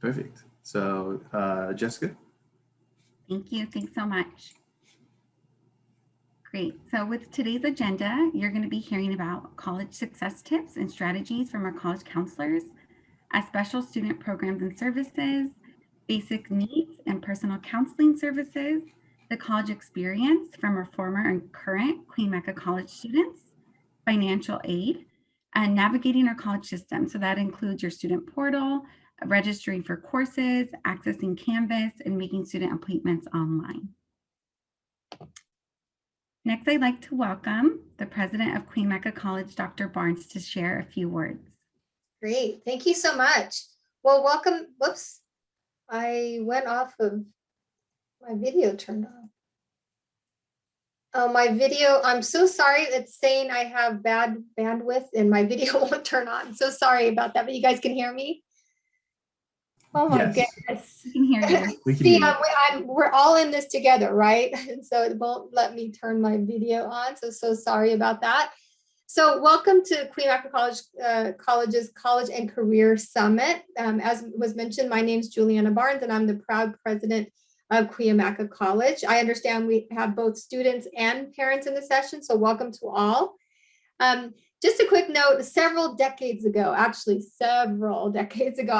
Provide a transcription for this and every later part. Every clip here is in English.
Perfect. So Jessica? Thank you. Thanks so much. Great. So with today's agenda, you're going to be hearing about college success tips and strategies from our college counselors, as special student programs and services, basic needs and personal counseling services, the college experience from our former and current Cuyamaca College students, financial aid, and navigating our college system. So that includes your student portal, registering for courses, accessing Canvas, and making student appointments online. Next, I'd like to welcome the president of Cuyamaca College, Dr. Barnes, to share a few words. Great, thank you so much. Well, welcome. Whoops, I went off of my video turned on. Oh, my video, I'm so sorry. It's saying I have bad bandwidth and my video won't turn on. So sorry about that, but you guys can hear me? Oh my goodness. We can hear you. We can See, hear you. we're all in this together, right? And so it won't let me turn my video on. So sorry about that. So welcome to Cuyamaca College's College and Career Summit. As was mentioned, my name is Juliana Barnes and I'm the proud president of Cuyamaca College. I understand we have both students and parents in the session, so welcome to all. Just a quick note, several decades ago, actually several decades ago,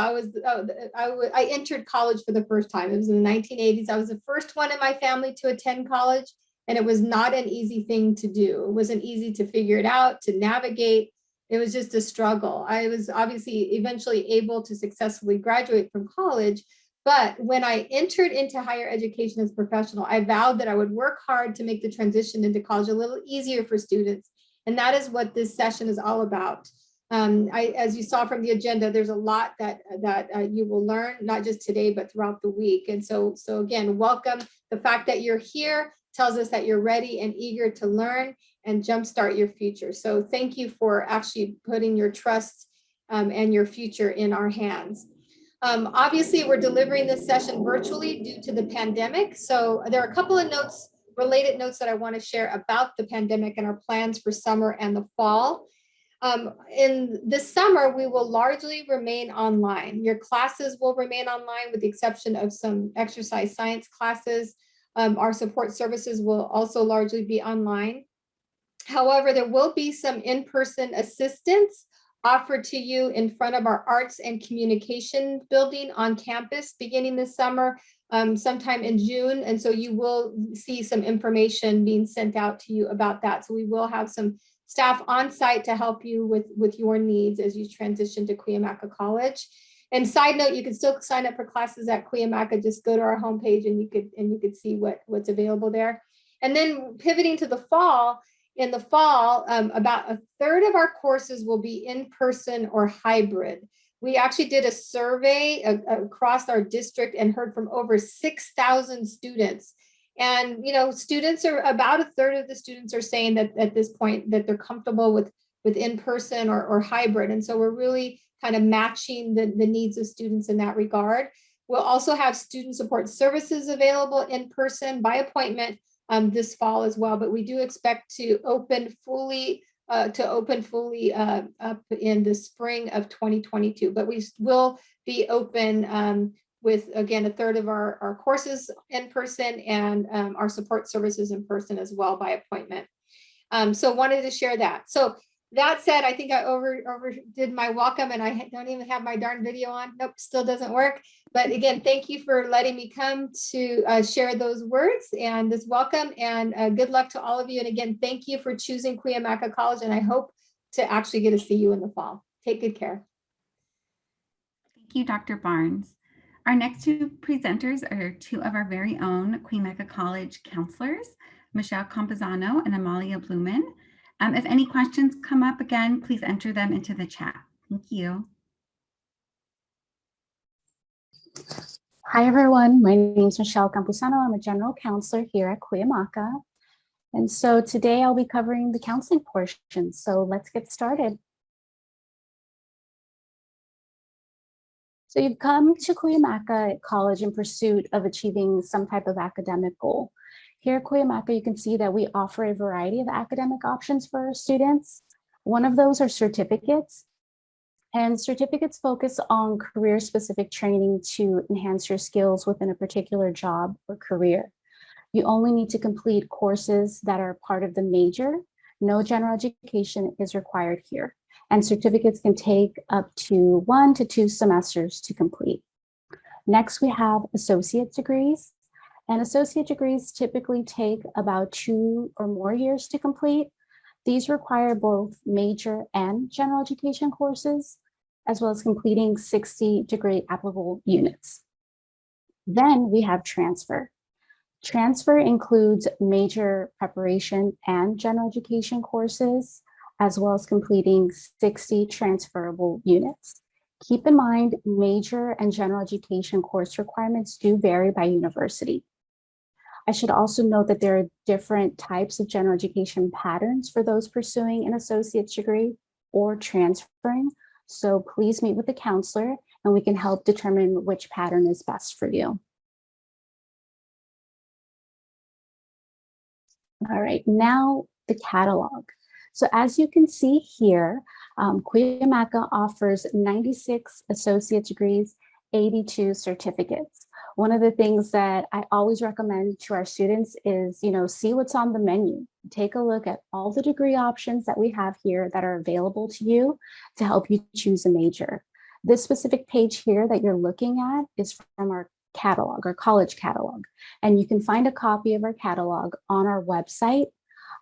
I entered college for the first time. It was in the 1980s. I was the first one in my family to attend college, and it was not an easy thing to do. It wasn't easy to figure it out, to navigate. It was just a struggle. I was obviously eventually able to successfully graduate from college, but when I entered into higher education as a professional, I vowed that I would work hard to make the transition into college a little easier for students. And that is what this session is all about. As you saw from the agenda, there's a lot that you will learn, not just today, but throughout the week. And so again, welcome. The fact that you're here tells us that you're ready and eager to learn and jumpstart your future. So thank you for actually putting your trust and your future in our hands. Obviously, we're delivering this session virtually due to the pandemic. So there are a couple of related notes that I want to share about the pandemic and our plans for summer and the fall. In this summer, we will largely remain online. Your classes will remain online with the exception of some exercise science classes. Our support services will also largely be online. However, there will be some in-person assistance offered to you in front of our Arts and Communication building on campus beginning this summer, sometime in June. And so you will see some information being sent out to you about that. So we will have some staff on site to help you with your needs as you transition to Cuyamaca College. And side note, you can still sign up for classes at Cuyamaca. Just go to our homepage and you could see what's available there. And then pivoting to the fall, in the fall, about a third of our courses will be in person or hybrid. We actually did a survey across our district and heard from over 6,000 students. And, you know, students are about a third of the students are saying that at this point that they're comfortable with in-person or hybrid. And so we're really kind of matching the needs of students in that regard. We'll also have student support services available in person by appointment this fall as well, but we do expect to open fully up in the spring of 2022. But we will be open with, again, a third of our courses in person and our support services in person as well by appointment. So wanted to share that. So that said, I think I overdid my welcome and I don't even have my darn video on. Nope, still doesn't work. But again, thank you for letting me come to share those words and this welcome, and good luck to all of you. And again, thank you for choosing Cuyamaca College, and I hope to actually get to see you in the fall. Take good care. Thank you, Dr. Barnes. Our next two presenters are two of our very own Cuyamaca College counselors, Michelle Campuzano and Amalia Blumen. If any questions come up, again, please enter them into the chat. Thank you. Hi, everyone. My name is Michelle Campuzano. I'm a general counselor here at Cuyamaca. And so today I'll be covering the counseling portion. So let's get started. So you've come to Cuyamaca College in pursuit of achieving some type of academic goal. Here at Cuyamaca, you can see that we offer a variety of academic options for our students. One of those are certificates. And certificates focus on career-specific training to enhance your skills within a particular job or career. You only need to complete courses that are part of the major. No general education is required here. And certificates can take up to 1 to 2 semesters to complete. Next, we have associate degrees. And associate degrees typically take about 2 or more years to complete. These require both major and general education courses, as well as completing 60 degree applicable units. Then we have transfer. Transfer includes major preparation and general education courses, as well as completing 60 transferable units. Keep in mind, major and general education course requirements do vary by university. I should also note that there are different types of general education patterns for those pursuing an associate's degree or transferring. So please meet with the counselor and we can help determine which pattern is best for you. All right, now the catalog. So as you can see here, Cuyamaca offers 96 associate degrees, 82 certificates. One of the things that I always recommend to our students is, see what's on the menu. Take a look at all the degree options that we have here that are available to you to help you choose a major. This specific page here that you're looking at is from our catalog, our college catalog, and you can find a copy of our catalog on our website.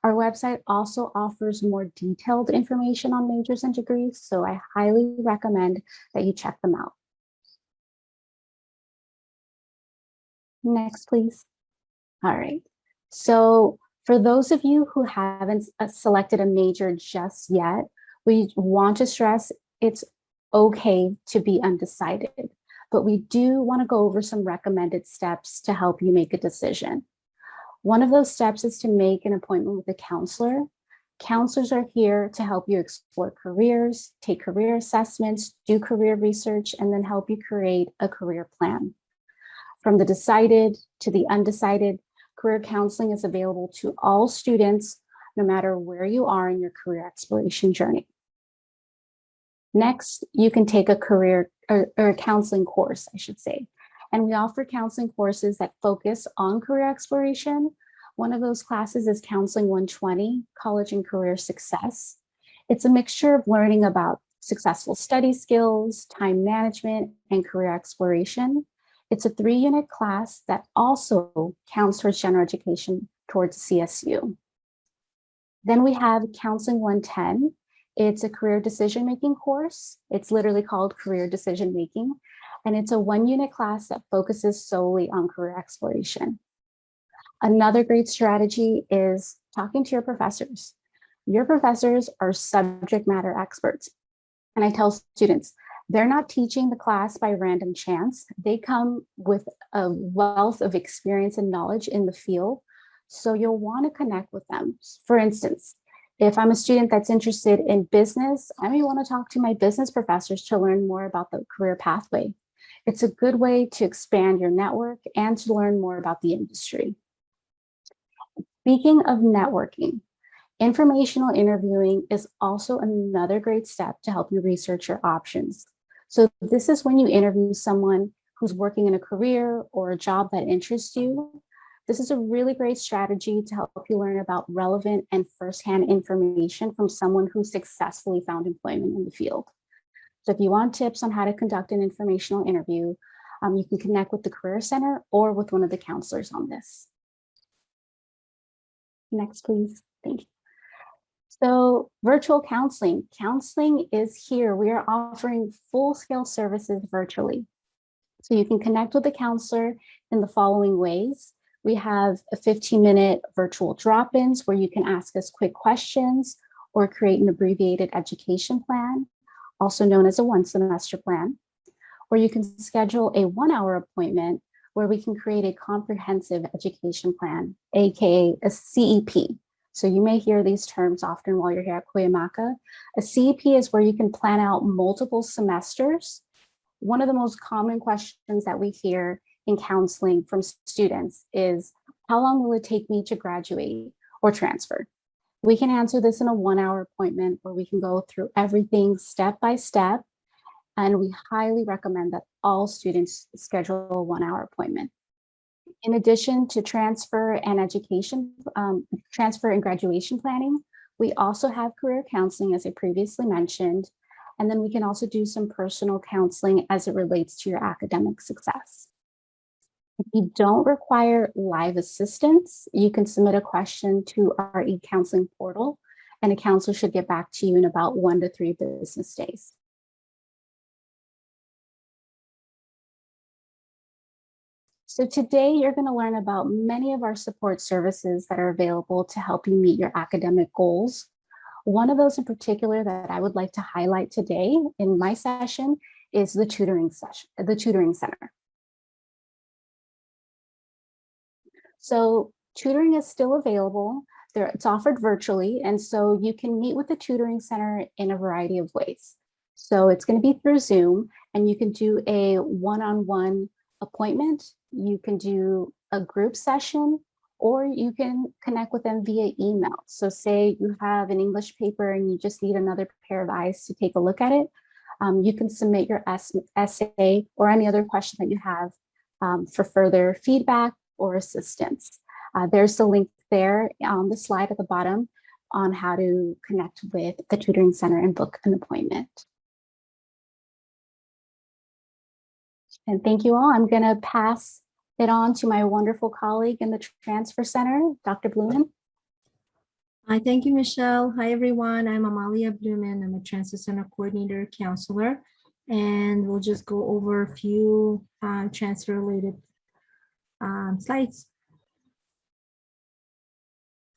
Our website also offers more detailed information on majors and degrees, so I highly recommend that you check them out. Next, please. All right. So for those of you who haven't selected a major just yet, we want to stress it's okay to be undecided, but we do want to go over some recommended steps to help you make a decision. One of those steps is to make an appointment with a counselor. Counselors are here to help you explore careers, take career assessments, do career research, and then help you create a career plan. From the decided to the undecided, career counseling is available to all students, no matter where you are in your career exploration journey. Next, you can take a career or a counseling course, I should say. And we offer counseling courses that focus on career exploration. One of those classes is Counseling 120, College and Career Success. It's a mixture of learning about successful study skills, time management, and career exploration. It's a 3-unit class that also counts towards general education towards CSU. Then we have Counseling 110. It's a career decision-making course. It's literally called Career Decision-Making, and it's a 1-unit class that focuses solely on career exploration. Another great strategy is talking to your professors. Your professors are subject matter experts. And I tell students, they're not teaching the class by random chance. They come with a wealth of experience and knowledge in the field. So you'll want to connect with them. For instance, if I'm a student that's interested in business, I may want to talk to my business professors to learn more about the career pathway. It's a good way to expand your network and to learn more about the industry. Speaking of networking, informational interviewing is also another great step to help you research your options. So this is when you interview someone who's working in a career or a job that interests you. This is a really great strategy to help you learn about relevant and firsthand information from someone who successfully found employment in the field. So if you want tips on how to conduct an informational interview, you can connect with the Career Center or with one of the counselors on this. Next, please. Thank you. So virtual counseling. Counseling is here. We are offering full-scale services virtually. So you can connect with a counselor in the following ways. We have a 15-minute virtual drop-ins where you can ask us quick questions or create an abbreviated education plan, also known as a 1-semester plan. Or you can schedule a 1-hour appointment where we can create a comprehensive education plan, AKA a CEP. So you may hear these terms often while you're here at Cuyamaca. A CEP is where you can plan out multiple semesters. One of the most common questions that we hear in counseling from students is, how long will it take me to graduate or transfer? We can answer this in a 1-hour appointment where we can go through everything step by step And we highly recommend that all students schedule a 1-hour appointment. In addition to transfer and transfer and graduation planning, we also have career counseling, as I previously mentioned, and then we can also do some personal counseling as it relates to your academic success. If you don't require live assistance, you can submit a question to our e-counseling portal, and a counselor should get back to you in about 1 to 3 business days. So today you're going to learn about many of our support services that are available to help you meet your academic goals. One of those in particular that I would like to highlight today in my session is the tutoring center. So tutoring is still available. It's offered virtually, and so you can meet with the tutoring center in a variety of ways. So it's going to be through Zoom, and you can do a one-on-one appointment. You can do a group session, or you can connect with them via email. So say you have an English paper and you just need another pair of eyes to take a look at it. You can submit your essay or any other question that you have for further feedback or assistance. There's the link there on the slide at the bottom on how to connect with the tutoring center and book an appointment. And thank you all. I'm going to pass it on to my wonderful colleague in the Transfer Center, Dr. Blumen. Hi, thank you, Michelle. Hi, everyone. I'm Amalia Blumen. I'm a Transfer Center Coordinator Counselor, and we'll just go over a few transfer-related slides.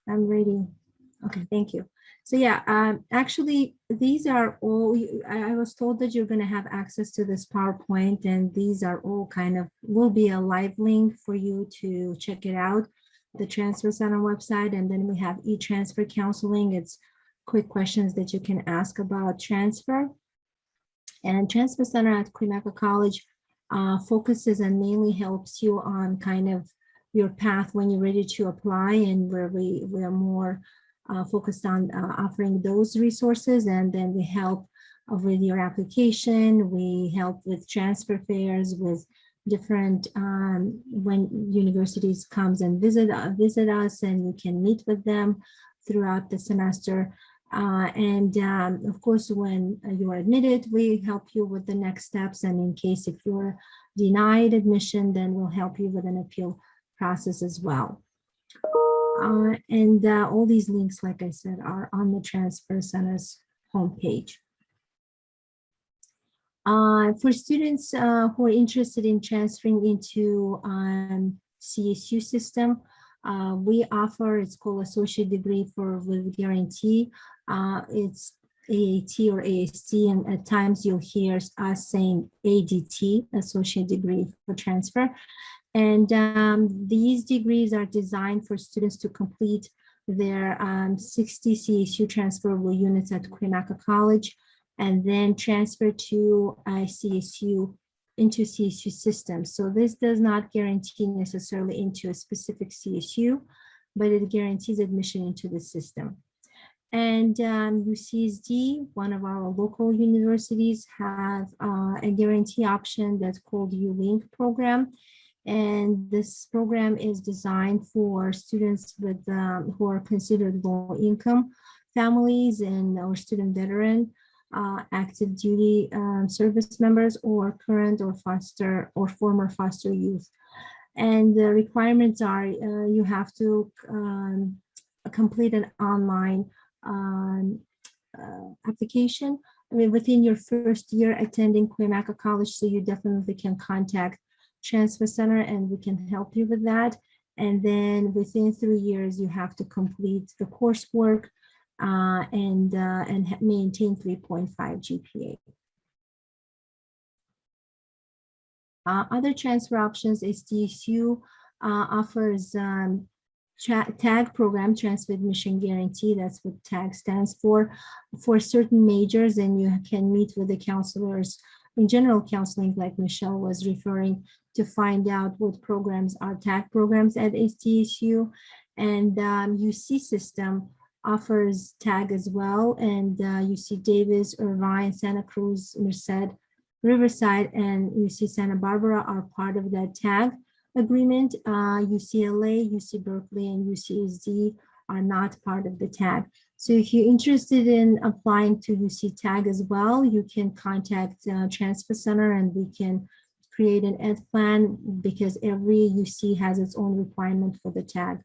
I'm ready. Okay, thank you. So yeah, actually, these are all, I was told that you're going to have access to this PowerPoint, and these are all kind of, will be a live link for you to check it out, the Transfer Center website. And then we have e-transfer counseling. It's quick questions that you can ask about transfer. And Transfer Center at Cuyamaca College focuses and mainly helps you on kind of your path when you're ready to apply, and where we are more focused on offering those resources. And then we help with your application. We help with transfer fairs, with different, when universities comes and visit us, and you can meet with them throughout the semester. Of course, when you are admitted, we help you with the next steps. And in case if you're denied admission, then we'll help you with an appeal process as well. All these links, like I said, are on the Transfer Center's homepage. For students who are interested in transferring into CSU system, we offer, it's called Associate Degree with Guarantee. It's AAT or AST, and at times you'll hear us saying ADT, Associate Degree for Transfer. And these degrees are designed for students to complete their 60 CSU transferable units at Cuyamaca College, and then transfer to CSU into CSU systems. So this does not guarantee necessarily into a specific CSU, but it guarantees admission into the system. And UCSD, one of our local universities, have a guarantee option that's called U-Link program. And this program is designed for students with who are considered low-income families and or student veteran, active duty service members, or current or foster or former foster youth. And the requirements are you have to complete an online application. I mean, within your first year attending Cuyamaca College, so you definitely can contact Transfer Center and we can help you with that. And then within 3 years, you have to complete the coursework and maintain 3.5 GPA. Other transfer options is DSU offers TAG program, Transfer Admission Guarantee. That's what TAG stands for certain majors, and you can meet with the counselors in general counseling, like Michelle was referring, to find out what programs are TAG programs at SDSU. And UC system offers TAG as well, and UC Davis, Irvine, Santa Cruz, Merced Riverside and UC Santa Barbara are part of that tag agreement. UCLA, UC Berkeley, and UCSD are not part of the tag. So if you're interested in applying to UC tag as well, you can contact Transfer Center and we can create an ed plan, because every UC has its own requirement for the tag.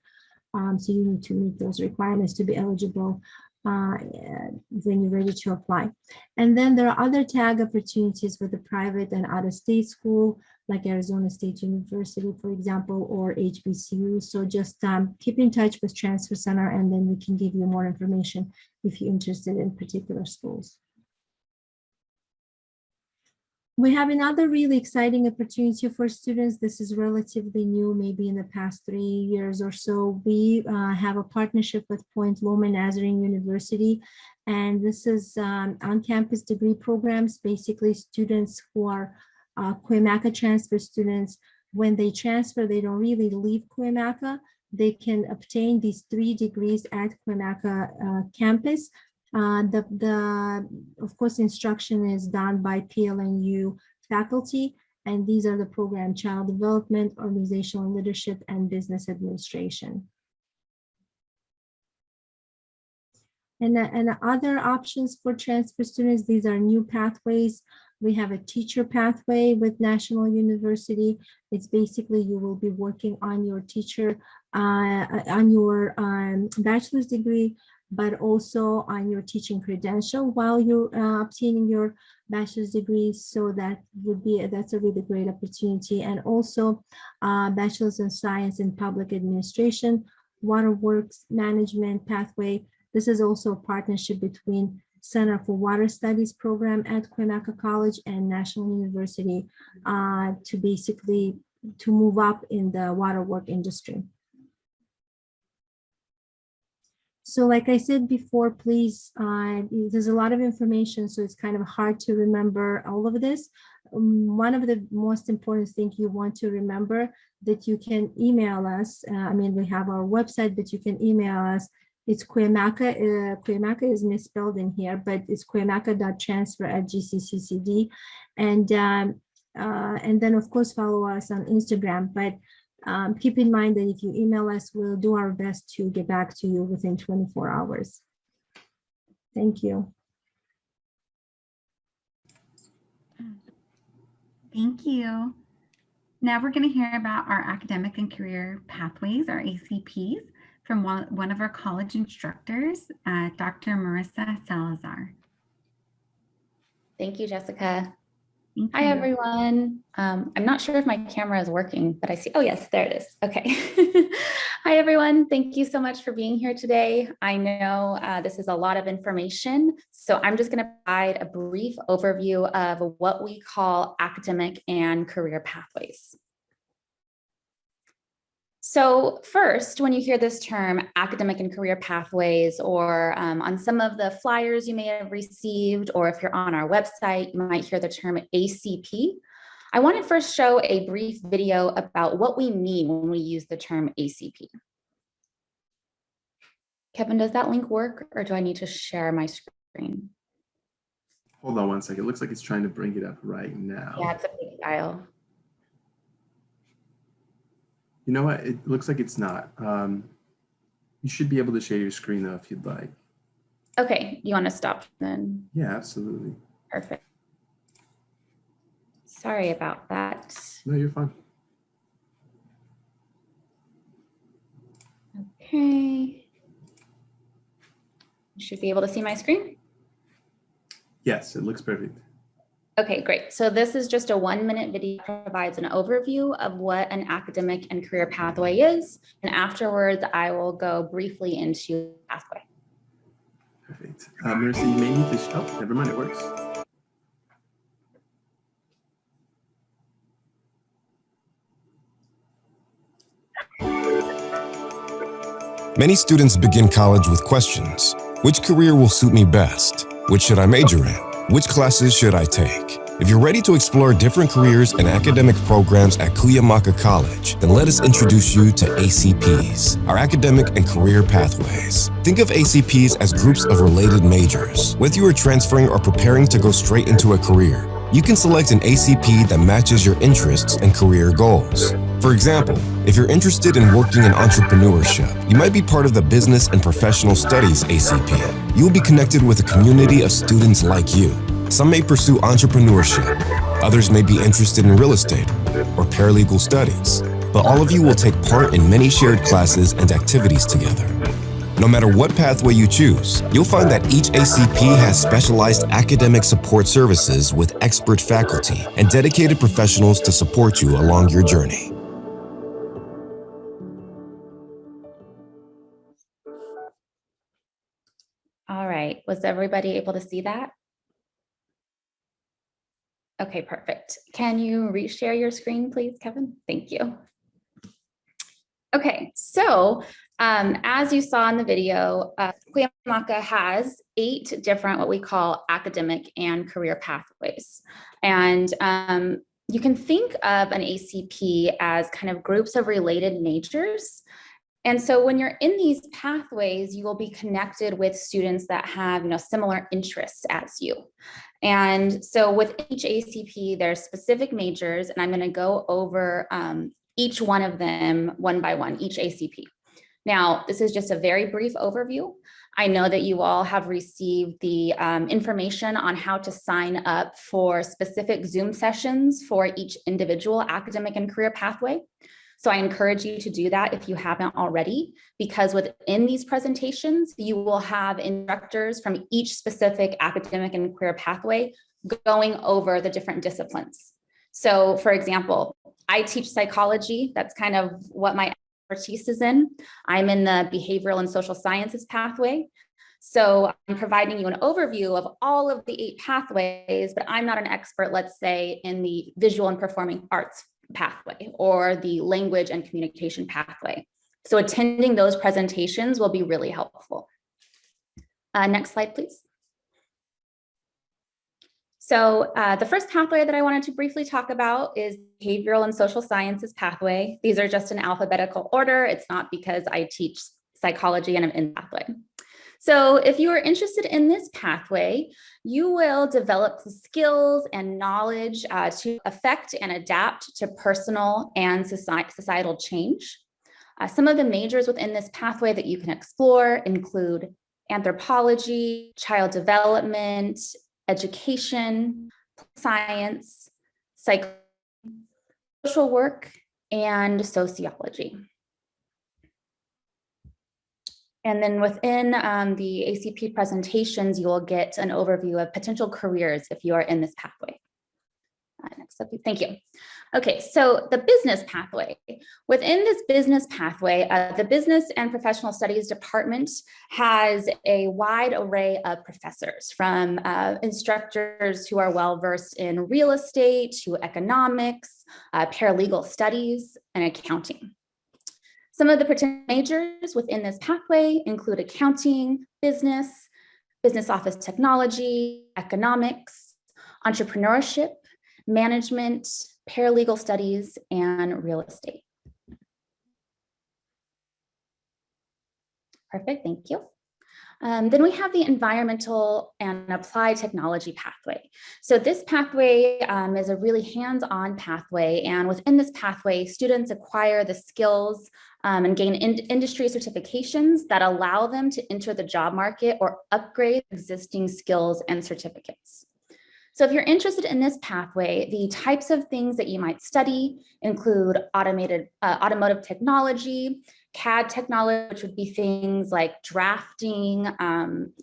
So you need to meet those requirements to be eligible when you're ready to apply. And then there are other tag opportunities for the private and out-of-state school, like Arizona State University, for example, or HBCU. So just keep in touch with Transfer Center, and then we can give you more information if you're interested in particular schools. We have another really exciting opportunity for students. This is relatively new, maybe in the past 3 years or so. We have a partnership with Point Loma Nazarene University, and this is on-campus degree programs. Basically, students who are Cuyamaca transfer students, when they transfer, they don't really leave Cuyamaca. They can obtain these 3 degrees at Cuyamaca campus. Of course, instruction is done by PLNU faculty, and these are the program: child development, organizational leadership, and business administration. And other options for transfer students, these are new pathways. We have a teacher pathway with National University. It's basically you will be working on your teacher, on your bachelor's degree, but also on your teaching credential while you're obtaining your bachelor's degree. So that's a really great opportunity. And also bachelor's in science in public administration, waterworks management pathway. This is also a partnership between Center for Water Studies program at Cuyamaca College and National University to move up in the waterwork industry. So like I said before, please, there's a lot of information, so it's kind of hard to remember all of this. One of the most important things you want to remember, that you can email us. We have our website, but you can email us. It's Cuyamaca. Cuyamaca is misspelled in here, but it's cuyamaca.transfer@gcccd. And then, of course, follow us on Instagram. But keep in mind that if you email us, we'll do our best to get back to you within 24 hours. Thank you. Thank you. Now we're going to hear about our academic and career pathways, our ACPs, from one of our college instructors, Dr. Marissa Salazar. Thank you, Jessica. Thank Hi, you. everyone. I'm not sure if my camera is working, but I see, oh yes, there it is. Okay. Hi, everyone. Thank you so much for being here today. I know this is a lot of information, so I'm just going to provide a brief overview of what we call academic and career pathways. So first, when you hear this term academic and career pathways, or on some of the flyers you may have received, or if you're on our website, you might hear the term ACP. I want to first show a brief video about what we mean when we use the term ACP. Kevin, does that link work, or do I need to share my screen? Hold on one second. It looks like it's trying to bring it up right now. Yeah, it's a big file. You know what? It looks like it's not. You should be able to share your screen though, if you'd like. Okay, you want to stop then? Yeah, absolutely. Perfect. Sorry about that. No, you're fine. Okay. You should be able to see my screen. Yes, it looks perfect. Okay, great. So this is just a 1-minute video that provides an overview of what an academic and career pathway is. And afterwards, I will go briefly into the pathway. Perfect. Marissa, you may need to, oh, never mind, it works. Many students begin college with questions. Which career will suit me best? Which should I major in? Which classes should I take? If you're ready to explore different careers and academic programs at Cuyamaca College, then let us introduce you to ACPs, our academic and career pathways. Think of ACPs as groups of related majors. Whether you are transferring or preparing to go straight into a career, You can select an ACP that matches your interests and career goals. For example, if you're interested in working in entrepreneurship, you might be part of the Business and Professional Studies ACP. You'll be connected with a community of students like you. Some may pursue entrepreneurship, others may be interested in real estate or paralegal studies, but all of you will take part in many shared classes and activities together. No matter what pathway you choose, you'll find that each ACP has specialized academic support services with expert faculty and dedicated professionals to support you along your journey. All right, was everybody able to see that? Okay, perfect. Can you reshare your screen, please, Kevin? Thank you. Okay, so as you saw in the video, Cuyamaca has 8 different what we call academic and career pathways. And you can think of an ACP as kind of groups of related natures. And so when you're in these pathways, you will be connected with students that have, similar interests as you. And so with each ACP, there's specific majors, and I'm going to go over each one of them one by one, each ACP. Now, this is just a very brief overview. I know that you all have received the information on how to sign up for specific Zoom sessions for each individual academic and career pathway. So I encourage you to do that if you haven't already, because within these presentations, you will have instructors from each specific academic and career pathway going over the different disciplines. So for example, I teach psychology. That's kind of what my expertise is in. I'm in the behavioral and social sciences pathway. So I'm providing you an overview of all of the 8 pathways, but I'm not an expert, let's say, in the visual and performing arts pathway or the language and communication pathway. So attending those presentations will be really helpful. Next slide, please. So the first pathway that I wanted to briefly talk about is behavioral and social sciences pathway. These are just in alphabetical order. It's not because I teach psychology and I'm in the pathway. So if you are interested in this pathway, you will develop the skills and knowledge to affect and adapt to personal and societal change. Some of the majors within this pathway that you can explore include anthropology, child development, education, science, social work, and sociology. And then within the ACP presentations, you will get an overview of potential careers if you are in this pathway. Next up, thank you. Okay, so the business pathway. Within this business pathway, the Business and Professional Studies Department has a wide array of professors, from instructors who are well-versed in real estate to economics, paralegal studies, and accounting. Some of the potential majors within this pathway include accounting, business office technology, economics, entrepreneurship, management, paralegal studies, and real estate. Perfect, thank you. Then we have the environmental and applied technology pathway. So this pathway is a really hands-on pathway, and within this pathway, students acquire the skills and gain industry certifications that allow them to enter the job market or upgrade existing skills and certificates. So if you're interested in this pathway, the types of things that you might study include automotive technology, CAD technology, which would be things like drafting,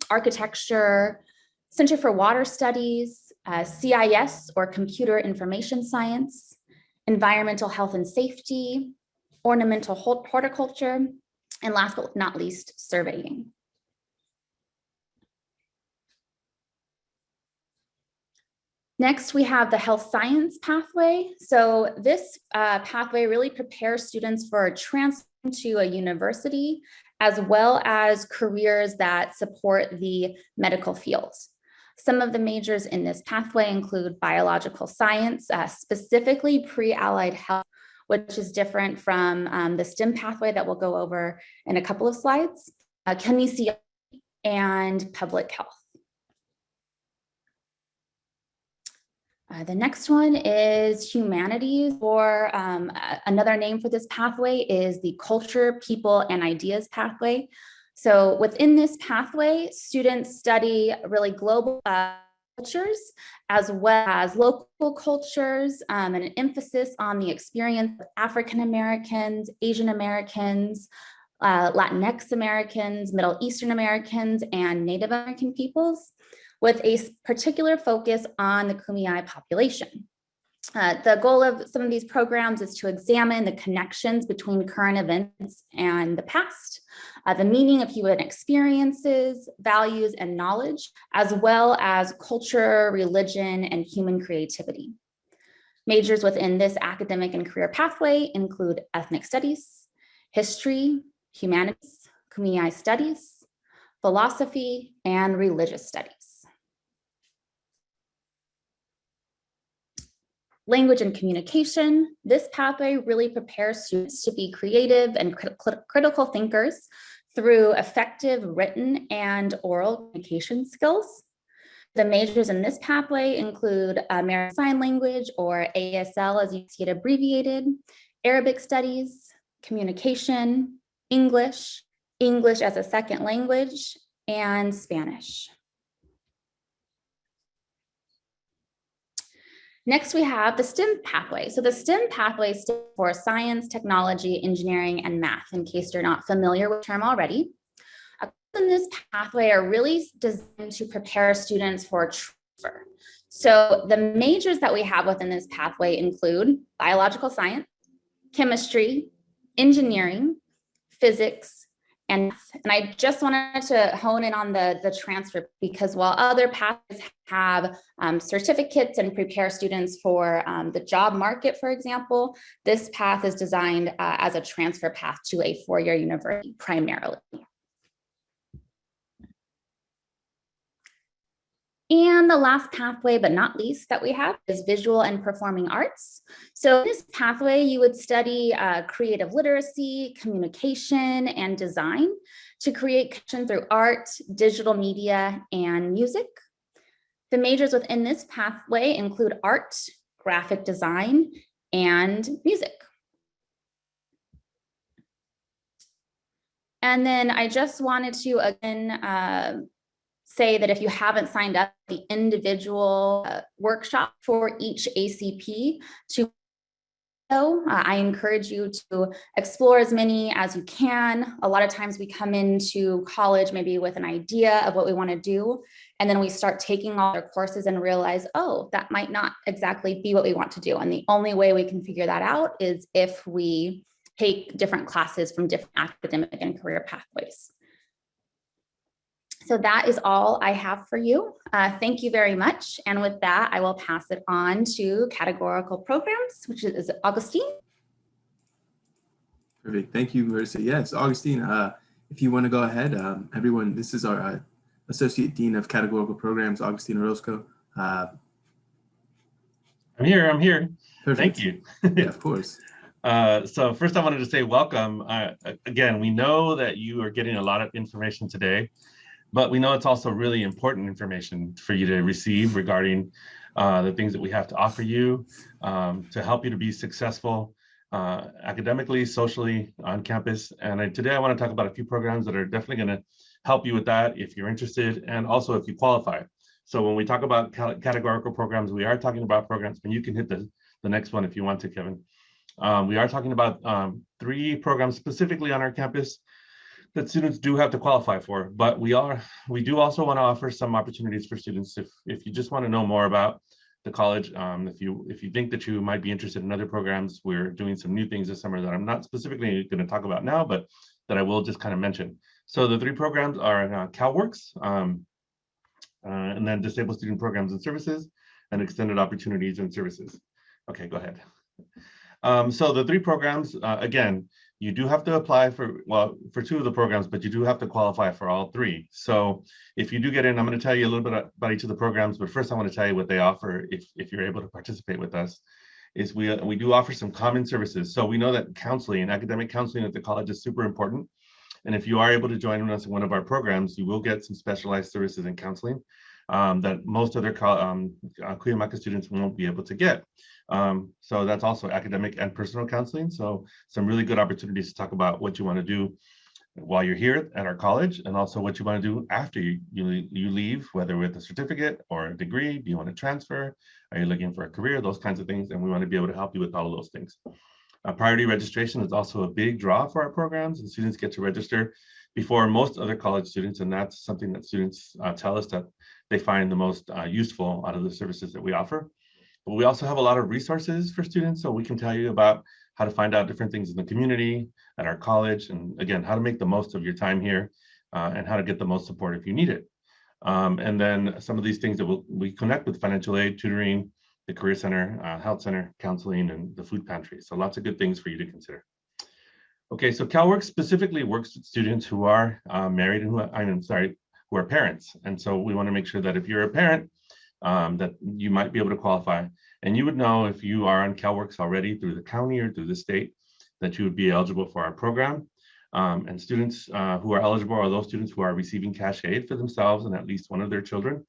architecture, Center for Water Studies, CIS or Computer Information Science, environmental health and safety, ornamental horticulture, and last but not least, surveying. Next, we have the health science pathway. So this pathway really prepares students for a transfer to a university, as well as careers that support the medical fields. Some of the majors in this pathway include biological science, specifically pre-allied health, which is different from the STEM pathway that we'll go over in a couple of slides, kinesiology, and public health. The next one is humanities, or another name for this pathway is the culture, people, and ideas pathway. So within this pathway, students study really global cultures as well as local cultures, and an emphasis on the experience of African Americans, Asian Americans, Latinx Americans, Middle Eastern Americans, and Native American peoples, with a particular focus on the Kumeyaay population. The goal of some of these programs is to examine the connections between current events and the past, the meaning of human experiences, values, and knowledge, as well as culture, religion, and human creativity. Majors within this academic and career pathway include ethnic studies, history, humanities, Kumeyaay studies, philosophy, and religious studies. Language and communication. This pathway really prepares students to be creative and critical thinkers through effective written and oral communication skills. The majors in this pathway include American Sign Language, or ASL as you see it abbreviated, Arabic studies, communication, English, English as a second language, and Spanish. Next, we have the STEM pathway. So the STEM pathway stands for science, technology, engineering, and math, in case you're not familiar with the term already. In this pathway are really designed to prepare students for transfer. So the majors that we have within this pathway include biological science, chemistry, engineering, physics, and math. And I just wanted to hone in on the transfer, because while other pathways have certificates and prepare students for the job market, for example, this path is designed as a transfer path to a four-year university primarily. And the last pathway, but not least, that we have is visual and performing arts. So in this pathway, you would study creative literacy, communication, and design to create connection through art, digital media, and music. The majors within this pathway include art, graphic design, and music. And then I just wanted to, again, say that if you haven't signed up the individual workshop for each ACP I encourage you to explore as many as you can. A lot of times we come into college maybe with an idea of what we want to do, and then we start taking all our courses and realize, oh, that might not exactly be what we want to do. And the only way we can figure that out is if we take different classes from different academic and career pathways. So that is all I have for you. Thank you very much. And with that, I will pass it on to categorical programs, which is Augustine. Perfect. Thank you, Marissa. Yes, Augustine, if you want to go ahead, everyone, this is our Associate Dean of Categorical Programs, Augustine Orozco. I'm here. Perfect. Thank you. Yeah, of course. So first I wanted to say welcome. Again, we know that you are getting a lot of information today, but we know it's also really important information for you to receive regarding the things that we have to offer you to help you to be successful academically, socially, on campus. And today I want to talk about a few programs that are definitely going to help you with that if you're interested, and also if you qualify. So when we talk about categorical programs, we are talking about programs, and you can hit the next one if you want to, Kevin. We are talking about 3 programs specifically on our campus that students do have to qualify for, but we do also want to offer some opportunities for students if you just want to know more about the college. If you think that you might be interested in other programs, we're doing some new things this summer that I'm not specifically going to talk about now, but that I will just kind of mention. So the 3 programs are CalWorks, and then Disabled Student Programs and Services, and Extended Opportunities and Services. Okay, go ahead. So the 3 programs, again, you do have to apply for 2 of the programs, but you do have to qualify for all 3. So if you do get in, I'm going to tell you a little bit about each of the programs, but first I want to tell you what they offer if you're able to participate with us. Is we do offer some common services. So we know that counseling and academic counseling at the college is super important. And if you are able to join us in one of our programs, you will get some specialized services in counseling. that most other Cuyamaca students won't be able to get. So that's also academic and personal counseling. So some really good opportunities to talk about what you want to do while you're here at our college, and also what you want to do after you leave, whether with a certificate or a degree. Do you want to transfer? Are you looking for a career? Those kinds of things. And we want to be able to help you with all of those things. Priority registration is also a big draw for our programs, and students get to register before most other college students. And that's something that students tell us that they find the most useful out of the services that we offer. But we also have a lot of resources for students, so we can tell you about how to find out different things in the community, at our college, and again, how to make the most of your time here, and how to get the most support if you need it. And then some of these things that we connect with financial aid, tutoring, the Career Center, Health Center, counseling, and the food pantry. So lots of good things for you to consider. Okay, so CalWorks specifically works with students who are married and who are parents. And so we want to make sure that if you're a parent, that you might be able to qualify. And you would know if you are on CalWorks already through the county or through the state, that you would be eligible for our program. And students who are eligible are those students who are receiving cash aid for themselves and at least one of their children.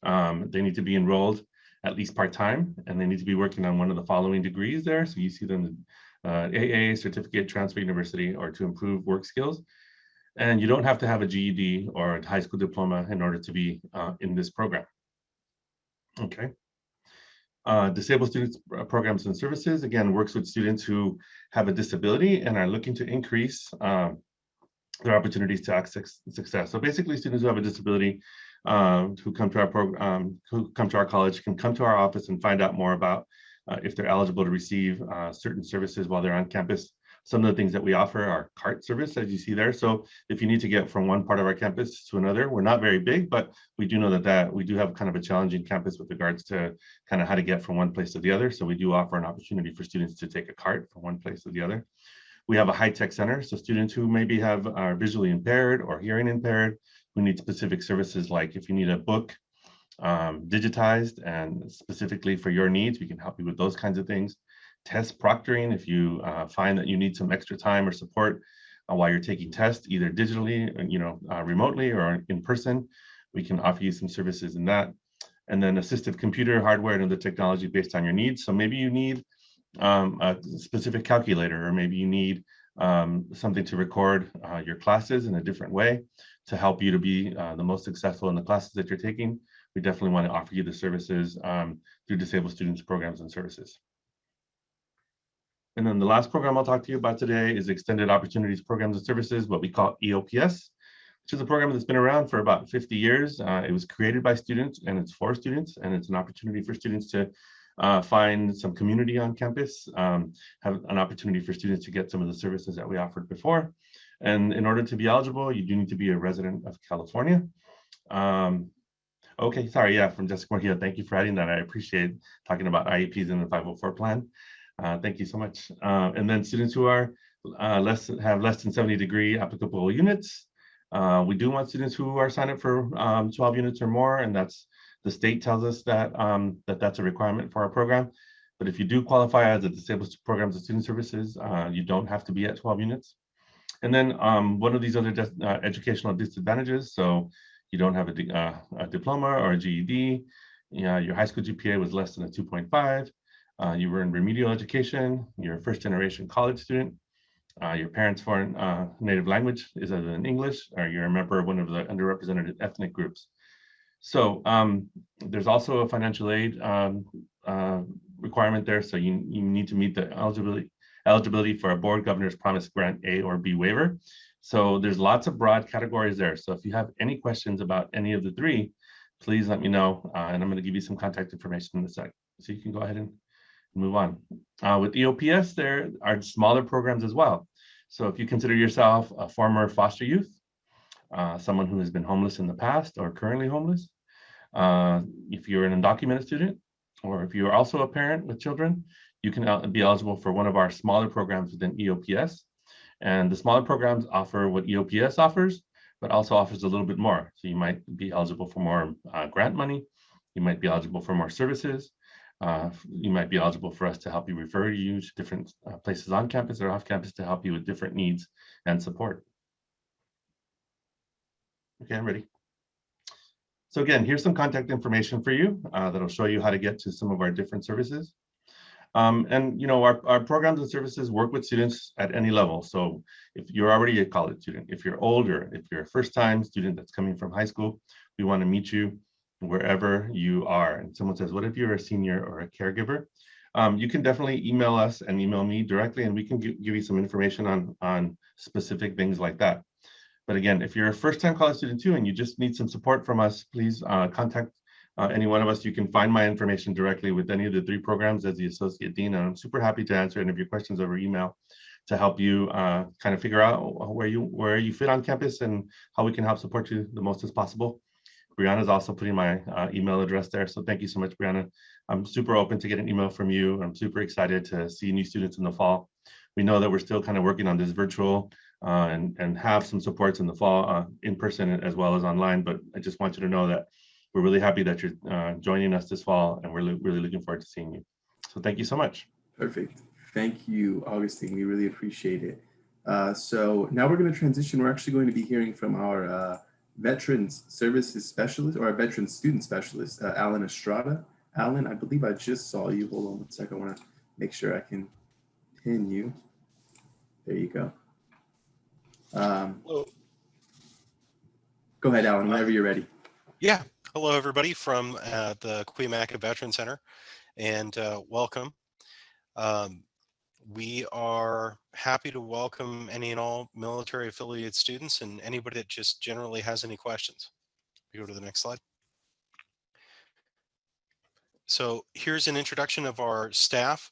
They need to be enrolled at least part-time, and they need to be working on one of the following degrees there. So you see them, AA, certificate, transfer university, or to improve work skills. And you don't have to have a GED or a high school diploma in order to be in this program. Okay. Disabled Students Programs and Services, again, works with students who have a disability and are looking to increase their opportunities to access success. So basically, students who have a disability who come to our program, who come to our college, can come to our office and find out more about if they're eligible to receive certain services while they're on campus. Some of the things that we offer are cart service, as you see there. So if you need to get from one part of our campus to another, we're not very big, but we do know that we do have kind of a challenging campus with regards to kind of how to get from one place to the other. So we do offer an opportunity for students to take a cart from one place to the other. We have a high-tech center, so students who maybe are visually impaired or hearing impaired, who need specific services, like if you need a book digitized and specifically for your needs, we can help you with those kinds of things. Test proctoring, if you find that you need some extra time or support while you're taking tests, either digitally, remotely or in person, we can offer you some services in that. And then assistive computer hardware and other technology based on your needs. So maybe you need a specific calculator, or maybe you need something to record your classes in a different way to help you to be the most successful in the classes that you're taking. We definitely want to offer you the services through Disabled Students Programs and Services. And then the last program I'll talk to you about today is Extended Opportunities Programs and Services, what we call EOPS, which is a program that's been around for about 50 years. It was created by students, and it's for students, and it's an opportunity for students to find some community on campus, have an opportunity for students to get some of the services that we offered before. And in order to be eligible, you do need to be a resident of California. Okay, sorry, yeah, from Jessica Morgia, thank you for adding that. I appreciate talking about IEPs in the 504 plan. Thank you so much. And then students who are have less than 70 degree applicable units. We do want students who are signed up for 12 units or more, and that's the state tells us that that's a requirement for our program. But if you do qualify as a Disabled Programs and Student Services, you don't have to be at 12 units. And then one of these other educational disadvantages, so you don't have a diploma or a GED, your high school GPA was less than a 2.5, you were in remedial education, you're a first-generation college student, your parents' foreign native language is other than English, or you're a member of one of the underrepresented ethnic groups. So there's also a financial aid requirement there. So you need to meet the eligibility for a board governor's promise grant A or B waiver. So there's lots of broad categories there. So if you have any questions about any of the three, please let me know. And I'm going to give you some contact information in a sec. So you can go ahead and move on. With EOPS, there are smaller programs as well. So if you consider yourself a former foster youth, someone who has been homeless in the past or currently homeless, if you're an undocumented student, or if you're also a parent with children, you can be eligible for one of our smaller programs within EOPS. And the smaller programs offer what EOPS offers, but also offers a little bit more. So you might be eligible for more grant money. You might be eligible for more services. You might be eligible for us to help you refer you to different places on campus or off campus to help you with different needs and support. Okay, I'm ready. So again, here's some contact information for you that'll show you how to get to some of our different services. And you know, our programs and services work with students at any level. So if you're already a college student, if you're older, if you're a first-time student that's coming from high school, we want to meet you wherever you are. And someone says, what if you're a senior or a caregiver? You can definitely email us and email me directly, and we can give you some information on specific things like that. But again, if you're a first-time college student too, and you just need some support from us, please contact any one of us. You can find my information directly with any of the 3 programs as the Associate Dean, and I'm super happy to answer any of your questions over email to help you kind of figure out where you fit on campus and how we can help support you the most as possible. Brianna's also putting my email address there, so thank you so much, Brianna. I'm super open to get an email from you. I'm super excited to see new students in the fall. We know that we're still kind of working on this virtual and have some supports in the fall in person as well as online, but I just want you to know that we're really happy that you're joining us this fall, and we're really looking forward to seeing you. So thank you so much. Perfect. Thank you, Augustine. We really appreciate it. So now we're going to transition. We're actually going to be hearing from our Veterans Services Specialist, or our Veterans Student Specialist, Alan Estrada. Alan, I believe I just saw you. Hold on one second. I want to make sure I can pin you. There you go. Hello. Go ahead, Alan, whenever you're ready. Yeah. Hello, everybody from the Cuyamaca Veteran Center, and welcome. We are happy to welcome any and all military affiliated students and anybody that just generally has any questions. We go to the next slide. So here's an introduction of our staff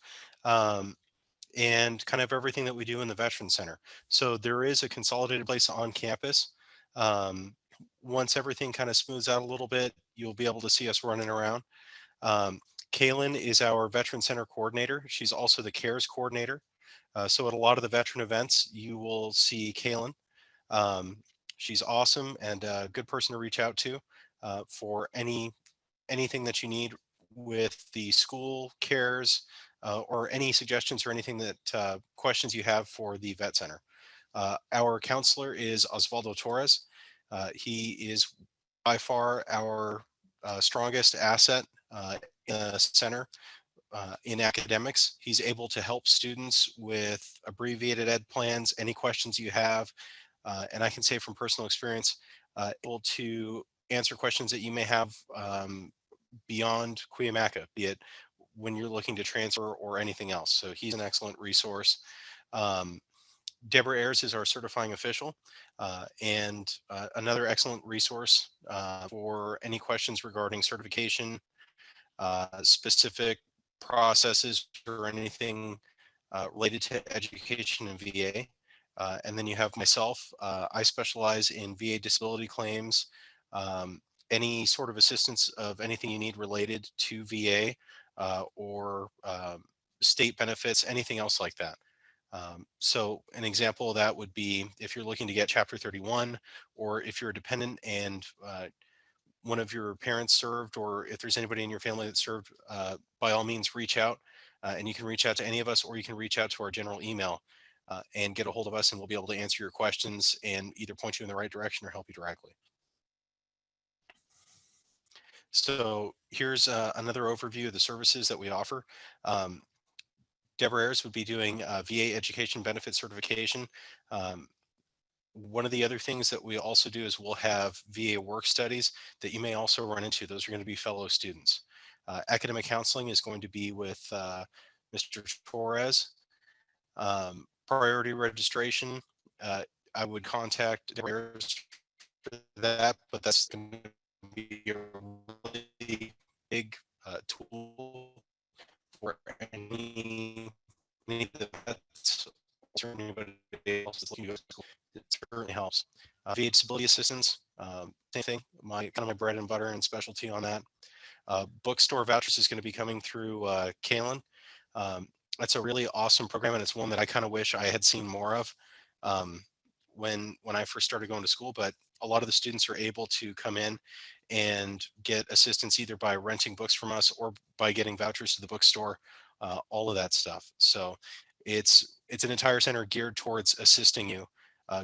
and kind of everything that we do in the Veteran Center. So there is a consolidated place on campus. Once everything kind of smooths out a little bit, you'll be able to see us running around. Kaylin is our Veteran Center coordinator. She's also the CARES coordinator. So at a lot of the veteran events, you will see Kaylin. She's awesome and a good person to reach out to for anything that you need with the school, CARES, or any suggestions or anything that questions you have for the Vet Center. Our counselor is Osvaldo Torres. He is by far our strongest asset in the center in academics. He's able to help students with abbreviated ed plans, any questions you have, and I can say from personal experience, able to answer questions that you may have beyond Cuyamaca, be it when you're looking to transfer or anything else. So he's an excellent resource. Deborah Ayers is our certifying official and another excellent resource for any questions regarding certification, specific processes, or anything related to education and VA. And then you have myself. I specialize in VA disability claims, any sort of assistance of anything you need related to VA or state benefits, anything else like that. So an example of that would be if you're looking to get Chapter 31, or if you're a dependent and one of your parents served, or if there's anybody in your family that served, by all means, reach out. And you can reach out to any of us, or you can reach out to our general email and get a hold of us, and we'll be able to answer your questions and either point you in the right direction or help you directly. So here's another overview of the services that we offer. Deborah Ayers would be doing VA education benefit certification. One of the other things that we also do is we'll have VA work studies that you may also run into. Those are going to be fellow students. Academic counseling is going to be with Mr. Torres. Priority registration, I would contact Deborah Ayers for that, but that's going to be a really big tool for any of the vets or anybody else that's looking to go to school. It certainly helps. VA disability assistance, same thing. My bread and butter and specialty on that. Bookstore vouchers is going to be coming through Kaylin. That's a really awesome program, and it's one that I kind of wish I had seen more of when I first started going to school. But a lot of the students are able to come in and get assistance either by renting books from us or by getting vouchers to the bookstore, all of that stuff. So it's an entire center geared towards assisting you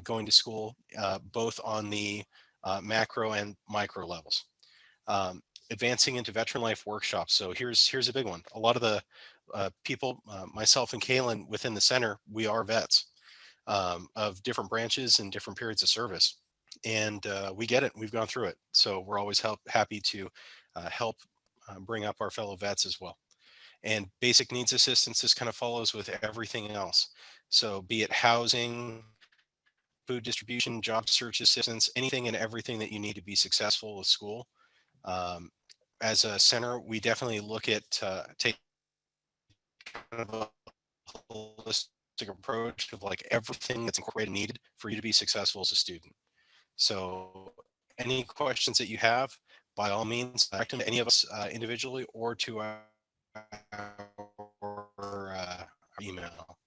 going to school, both on the macro and micro levels. Advancing into veteran life workshops. So here's a big one. A lot of the people, myself and Kaylin within the center, we are vets of different branches and different periods of service. And we get it. We've gone through it. So we're always happy to help bring up our fellow vets as well. And basic needs assistance, this kind of follows with everything else. So be it housing, food distribution, job search assistance, anything and everything that you need to be successful with school. As a center, we definitely look at take kind of a holistic approach of like everything that's incorporated needed for you to be successful as a student. So any questions that you have, by all means, direct them to any of us individually or to our email.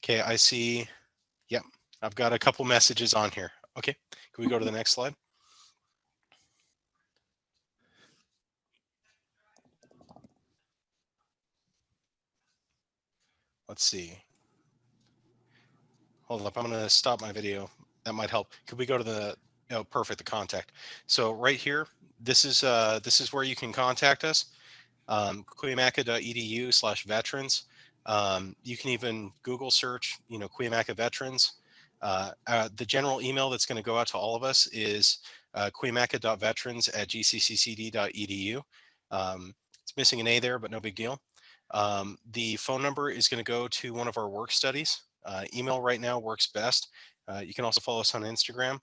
Okay, I see. Yep, I've got a couple messages on here. Okay, can we go to the next slide? Let's see. Hold up, I'm going to stop my video. That might help. Could we go to the, oh, perfect, the contact. So right here, this is where you can contact us. Cuyamaca.edu/veterans. You can even Google search, Cuyamaca veterans. The general email that's going to go out to all of us is cuyamaca.veterans@gcccd.edu. It's missing an A there, but no big deal. The phone number is going to go to one of our work studies. Email right now works best. You can also follow us on Instagram.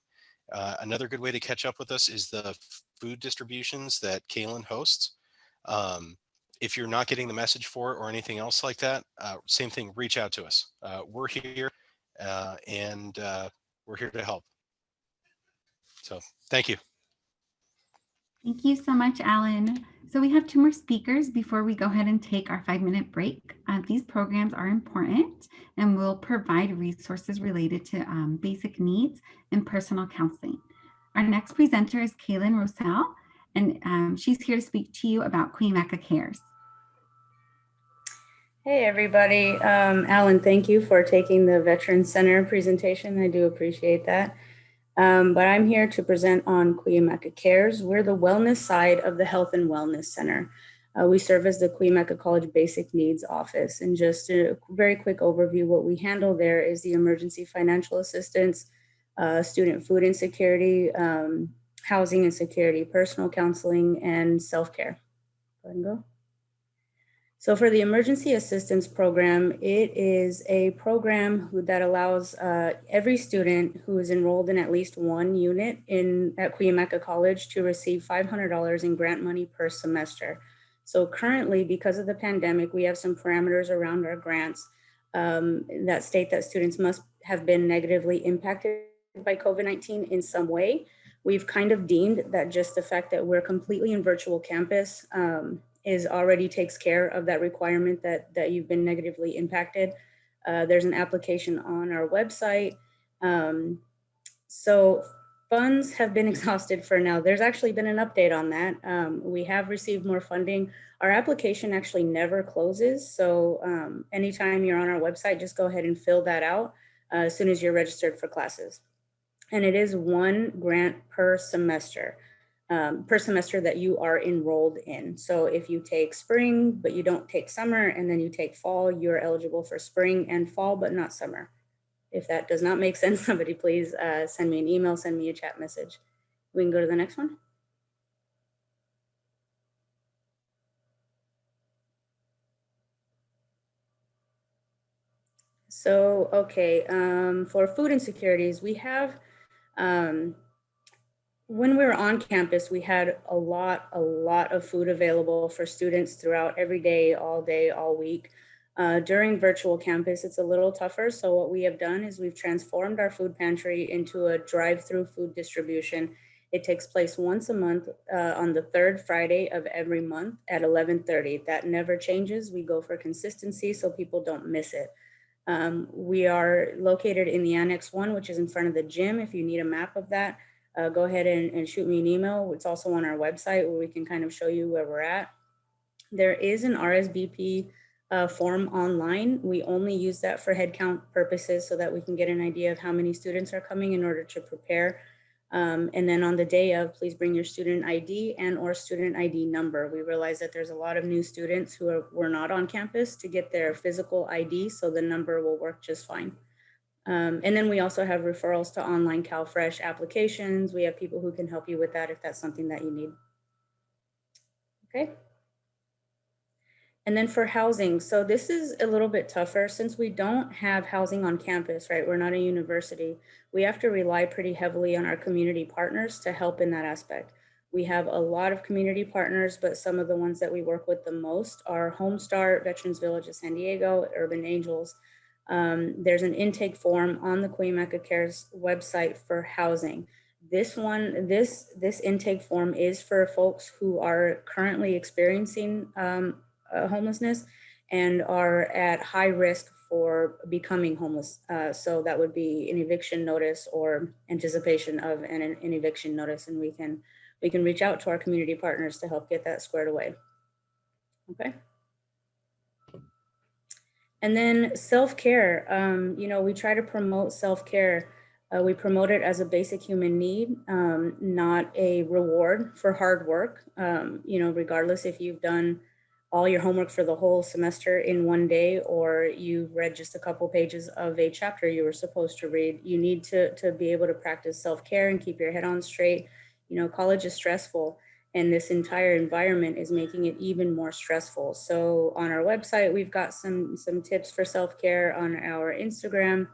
Another good way to catch up with us is the food distributions that Kaylin hosts. If you're not getting the message for it or anything else like that, same thing, reach out to us. We're here and we're here to help. So thank you. Thank you so much, Alan. So we have 2 more speakers before we go ahead and take our 5-minute break. These programs are important and will provide resources related to basic needs and personal counseling. Our next presenter is Kaylin Rosell, and she's here to speak to you about Cuyamaca Cares. Hey everybody, Alan, thank you for taking the Veteran Center presentation. I do appreciate that. But I'm here to present on Cuyamaca Cares. We're the wellness side of the Health and Wellness Center. We serve as the Cuyamaca College Basic Needs Office. And just a very quick overview, what we handle there is the emergency financial assistance, student food insecurity, housing insecurity, personal counseling, and self-care. Go ahead and go. So for the emergency assistance program, it is a program that allows every student who is enrolled in at least one unit at Cuyamaca College to receive $500 in grant money per semester. So currently, because of the pandemic, we have some parameters around our grants that state that students must have been negatively impacted by COVID-19 in some way. We've kind of deemed that just the fact that we're completely in virtual campus already takes care of that requirement that you've been negatively impacted. There's an application on our website. So funds have been exhausted for now. There's actually been an update on that. We have received more funding. Our application actually never closes. So anytime you're on our website, just go ahead and fill that out as soon as you're registered for classes. And it is 1 grant per semester that you are enrolled in. So if you take spring, but you don't take summer, and then you take fall, you're eligible for spring and fall, but not summer. If that does not make sense, somebody please send me an email, send me a chat message. We can go to the next one. So, okay, for food insecurities, we have, when we were on campus, we had a lot of food available for students throughout every day, all week. During virtual campus, it's a little tougher. So what we have done is we've transformed our food pantry into a drive-through food distribution. It takes place once a month on the 3rd Friday of every month at 11:30. That never changes. We go for consistency so people don't miss it. We are located in the Annex 1, which is in front of the gym. If you need a map of that, go ahead and shoot me an email. It's also on our website where we can kind of show you where we're at. There is an RSVP form online. We only use that for headcount purposes so that we can get an idea of how many students are coming in order to prepare And then on the day of, please bring your student ID and or student ID number. We realize that there's a lot of new students who were not on campus to get their physical ID, so the number will work just fine. And then we also have referrals to online CalFresh applications. We have people who can help you with that if that's something that you need. Okay. And then for housing, so this is a little bit tougher since we don't have housing on campus, right? We're not a university. We have to rely pretty heavily on our community partners to help in that aspect. We have a lot of community partners, but some of the ones that we work with the most are Homestart, Veterans Village of San Diego, Urban Angels. There's an intake form on the Cuyamaca Cares website for housing. This intake form is for folks who are currently experiencing homelessness and are at high risk for becoming homeless. So that would be an eviction notice or anticipation of an eviction notice, and we can reach out to our community partners to help get that squared away. Okay. And then self-care, we try to promote self-care. We promote it as a basic human need, not a reward for hard work. Regardless if you've done all your homework for the whole semester in one day, or you've read just a couple pages of a chapter you were supposed to read, you need to be able to practice self-care and keep your head on straight. College is stressful, and this entire environment is making it even more stressful. So on our website, we've got some tips for self-care. On our Instagram,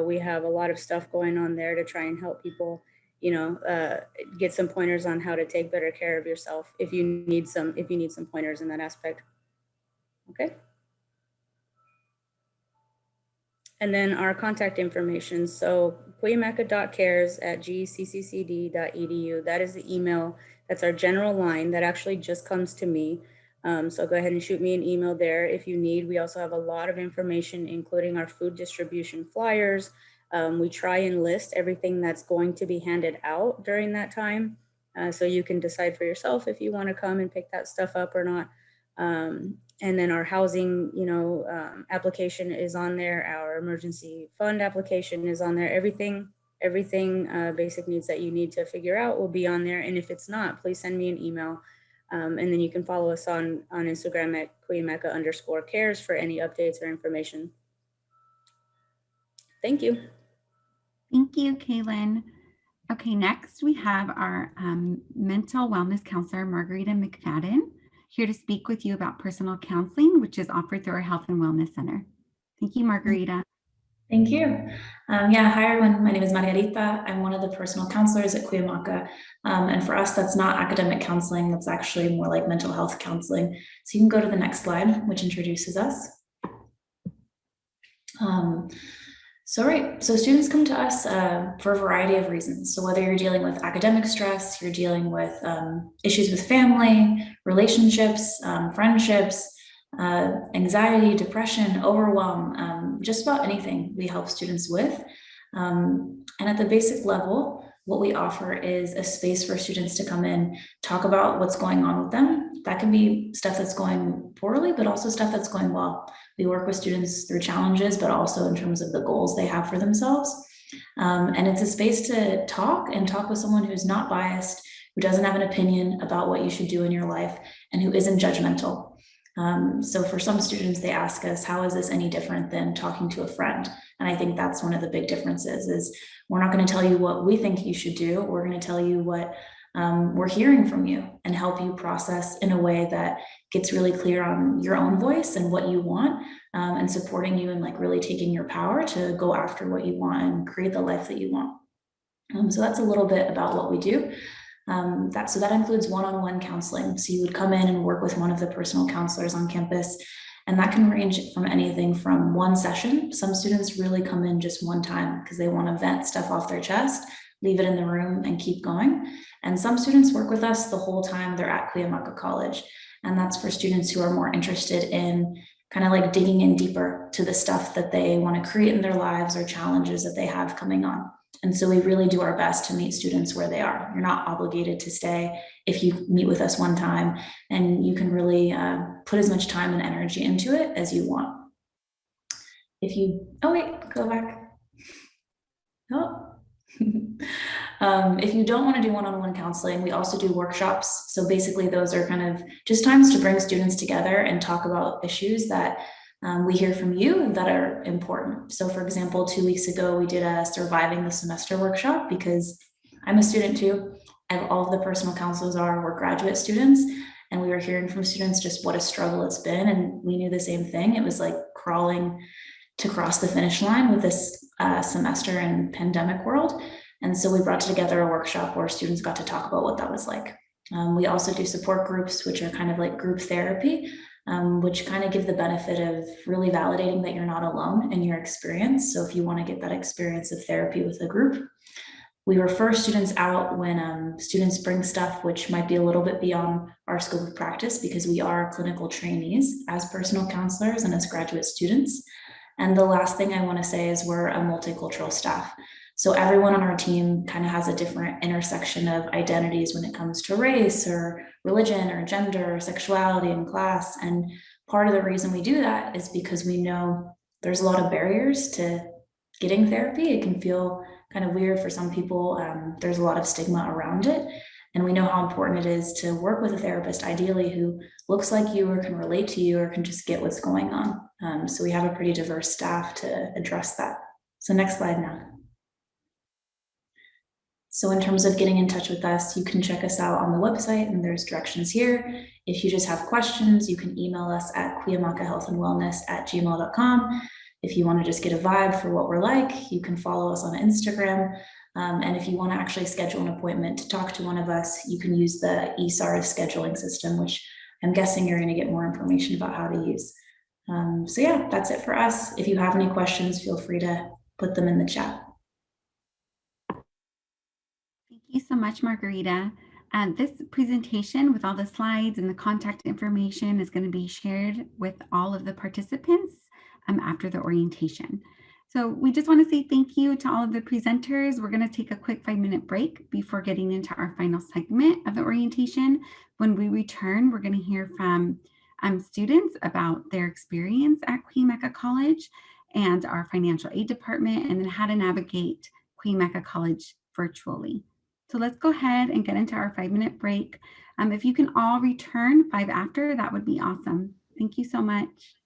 we have a lot of stuff going on there to try and help people get some pointers on how to take better care of yourself if you need some pointers in that aspect. Okay. And then our contact information. So cuyamaca.cares@gccd.edu. That is the email. That's our general line that actually just comes to me. So go ahead and shoot me an email there if you need. We also have a lot of information, including our food distribution flyers. We try and list everything that's going to be handed out during that time. So you can decide for yourself if you want to come and pick that stuff up or not. And then our housing, application is on there. Our emergency fund application is on there. Everything basic needs that you need to figure out will be on there. And if it's not, please send me an email. And then you can follow us on Instagram at Cuyamaca_cares for any updates or information. Thank you. Thank you, Kaylin. Okay, next we have our mental wellness counselor, Margarita McFadden, here to speak with you about personal counseling, which is offered through our Health and Wellness Center. Thank you, Margarita. Thank you. Hi everyone. My name is Margarita. I'm one of the personal counselors at Cuyamaca. And for us, that's not academic counseling. That's actually more like mental health counseling. So you can go to the next slide, which introduces us. So students come to us for a variety of reasons. So whether you're dealing with academic stress, you're dealing with issues with family, relationships, friendships, anxiety, depression, overwhelm, just about anything we help students with. And at the basic level, what we offer is a space for students to come in, talk about what's going on with them. That can be stuff that's going poorly, but also stuff that's going well. We work with students through challenges, but also in terms of the goals they have for themselves. And it's a space to talk with someone who's not biased, who doesn't have an opinion about what you should do in your life, and who isn't judgmental. So for some students, they ask us, how is this any different than talking to a friend? And I think that's one of the big differences is we're not going to tell you what we think you should do. We're going to tell you what we're hearing from you and help you process in a way that gets really clear on your own voice and what you want, and supporting you and like really taking your power to go after what you want and create the life that you want. So that's a little bit about what we do. That includes one-on-one counseling. So you would come in and work with one of the personal counselors on campus, and that can range from anything from one session. Some students really come in just one time because they want to vent stuff off their chest, leave it in the room and keep going. And some students work with us the whole time they're at Cuyamaca College. And that's for students who are more interested in kind of like digging in deeper to the stuff that they want to create in their lives or challenges that they have coming on. And so we really do our best to meet students where they are. You're not obligated to stay if you meet with us one time, and you can really put as much time and energy into it as you want. Go back. If you don't want to do one-on-one counseling, we also do workshops. So basically those are kind of just times to bring students together and talk about issues that we hear from you that are important. So for example, 2 weeks ago, we did a surviving the semester workshop because I'm a student too, and all of the personal counselors we're graduate students. And we were hearing from students just what a struggle it's been. And we knew the same thing. It was like crawling to cross the finish line with this semester in pandemic world. And so we brought together a workshop where students got to talk about what that was like. We also do support groups, which are kind of like group therapy, which kind of give the benefit of really validating that you're not alone in your experience. So if you want to get that experience of therapy with a group, we refer students out when students bring stuff which might be a little bit beyond our scope of practice, because we are clinical trainees as personal counselors and as graduate students. And the last thing I want to say is we're a multicultural staff. So everyone on our team kind of has a different intersection of identities when it comes to race or religion or gender or sexuality and class. And part of the reason we do that is because we know there's a lot of barriers to getting therapy. It can feel kind of weird for some people. There's a lot of stigma around it. And we know how important it is to work with a therapist, ideally, who looks like you or can relate to you or can just get what's going on. So we have a pretty diverse staff to address that. So next slide now. So in terms of getting in touch with us, you can check us out on the website and there's directions here. If you just have questions, you can email us at cuyamacahealthandwellness@gmail.com. If you want to just get a vibe for what we're like, you can follow us on Instagram. And if you want to actually schedule an appointment to talk to one of us, you can use the ESARS scheduling system, which I'm guessing you're going to get more information about how to use. So yeah, that's it for us. If you have any questions, feel free to put them in the chat. Thank you so much, Margarita. This presentation with all the slides and the contact information is going to be shared with all of the participants after the orientation. So we just want to say thank you to all of the presenters. We're going to take a quick 5-minute break before getting into our final segment of the orientation. When we return, we're going to hear from students about their experience at Cuyamaca College and our financial aid department, and then how to navigate Cuyamaca College virtually. So let's go ahead and get into our 5-minute break. If you can all return 5 after, that would be awesome. Thank you so much.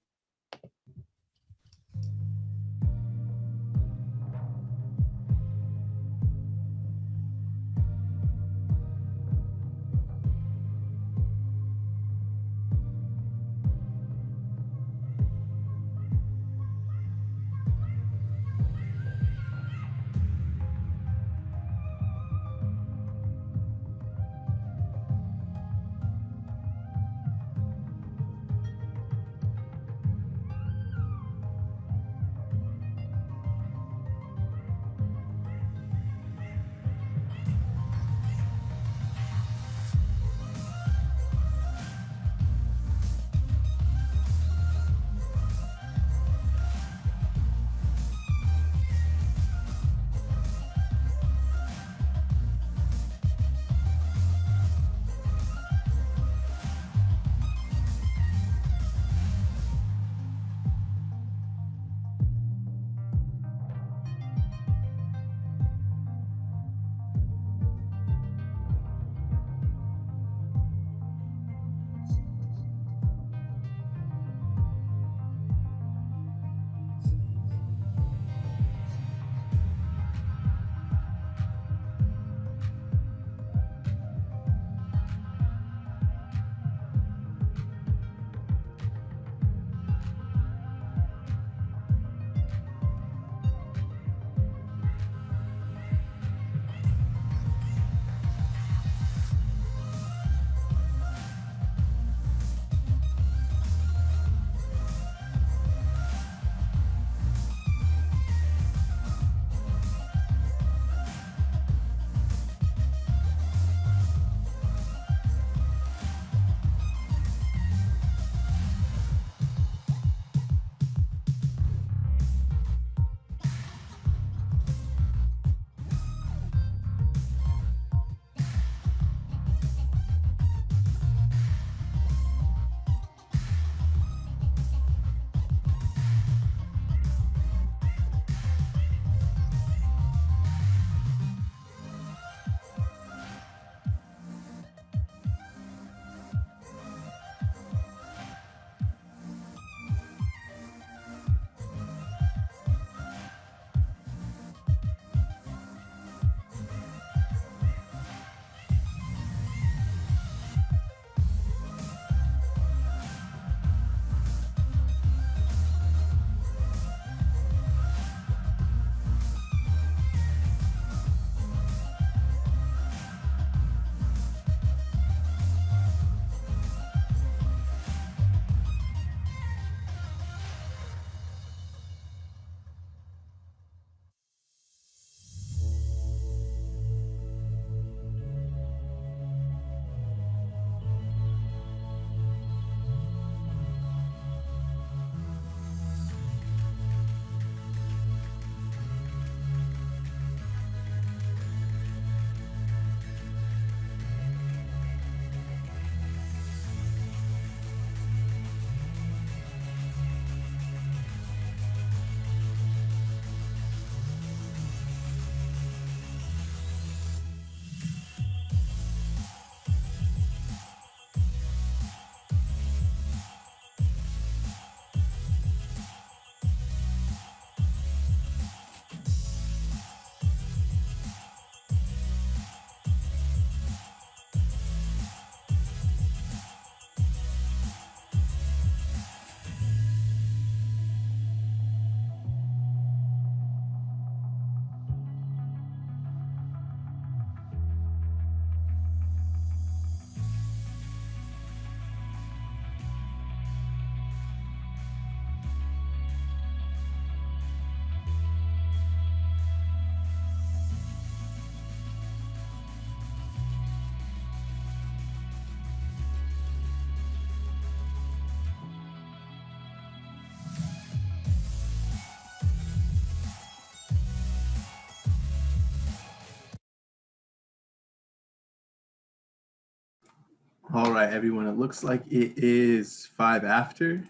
All right, everyone, it looks like it is 5 after.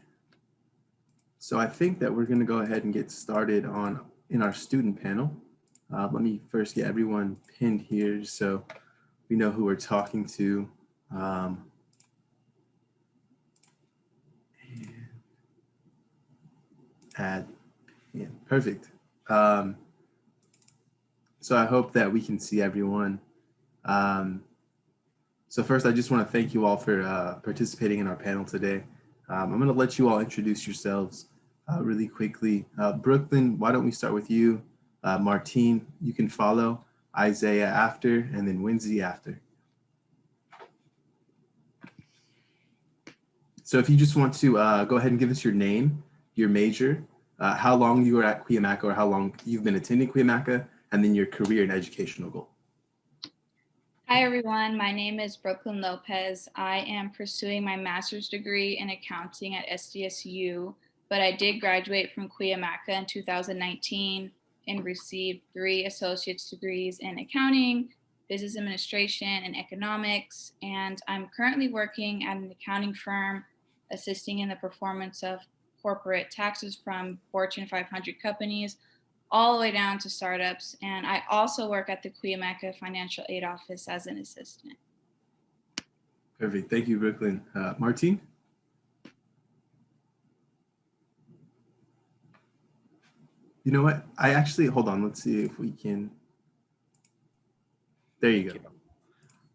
So I think that we're going to go ahead and get started in our student panel. Let me first get everyone pinned here so we know who we're talking to. Perfect. So I hope that we can see everyone. So first, I just want to thank you all for participating in our panel today. I'm going to let you all introduce yourselves really quickly. Brooklyn, why don't we start with you? Martine, you can follow. Isaiah after, and then Wednesday after. So if you just want to go ahead and give us your name, your major, how long you were at Cuyamaca or how long you've been attending Cuyamaca, and then your career and educational goal. Hi, everyone. My name is Brooklyn Lopez. I am pursuing my master's degree in accounting at SDSU, but I did graduate from Cuyamaca in 2019 and received 3 associate's degrees in accounting, business administration, and economics. And I'm currently working at an accounting firm assisting in the performance of corporate taxes from Fortune 500 companies all the way down to startups. And I also work at the Cuyamaca Financial Aid Office as an assistant. Perfect. Thank you, Brooklyn. Martine? You know what? Hold on. Let's see if we can. There you go.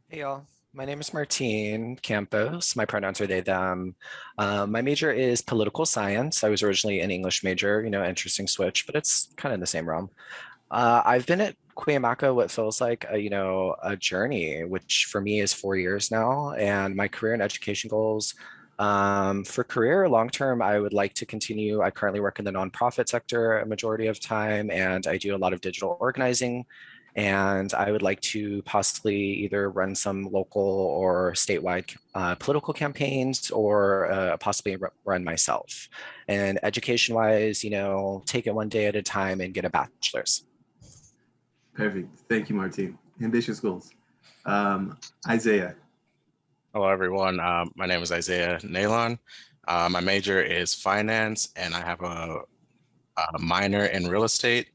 Hey, y'all. My name is Martine Campos. My pronouns are they, them. My major is political science. I was originally an English major, interesting switch, but it's kind of in the same realm. I've been at Cuyamaca what feels like a journey, which for me is 4 years now. And my career and education goals, for career long-term, I would like to continue. I currently work in the nonprofit sector a majority of time, and I do a lot of digital organizing. And I would like to possibly either run some local or statewide political campaigns or possibly run myself. And education-wise, take it one day at a time and get a bachelor's. Perfect. Thank you, Martine. Ambitious goals. Isaiah. Hello, everyone. My name is Isaiah Nalon. My major is finance, and I have a minor in real estate.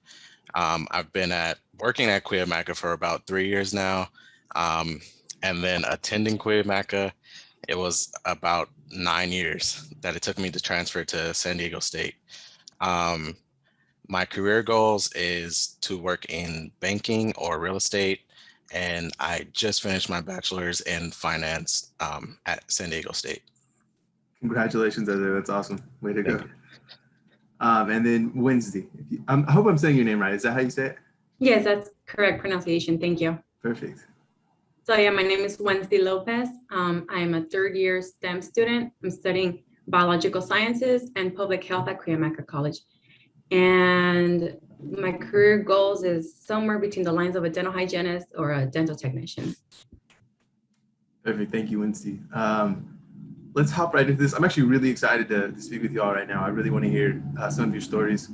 I've been working at Cuyamaca for about 3 years now, and then attending Cuyamaca, it was about 9 years that it took me to transfer to San Diego State. My career goals is to work in banking or real estate, and I just finished my bachelor's in finance at San Diego State. Congratulations, Isaiah. That's awesome. Way to go. And then Wednesday. I hope I'm saying your name right. Is that how you say it? Yes, that's correct pronunciation. Thank you. Perfect. So yeah, my name is Wednesday Lopez. I am a 3rd-year STEM student. I'm studying biological sciences and public health at Cuyamaca College. And my career goals is somewhere between the lines of a dental hygienist or a dental technician. Perfect. Thank you, Wednesday. Let's hop right into this. I'm actually really excited to speak with you all right now. I really want to hear some of your stories.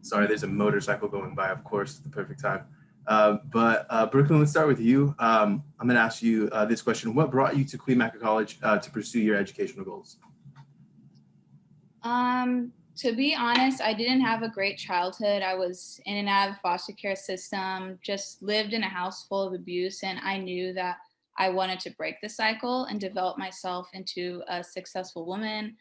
Sorry, there's a motorcycle going by, of course, at the perfect time. But Brooklyn, let's start with you. I'm going to ask you this question. What brought you to Cuyamaca College to pursue your educational goals? To be honest, I didn't have a great childhood. I was in and out of the foster care system, just lived in a house full of abuse, and I knew that I wanted to break the cycle and develop myself into a successful woman.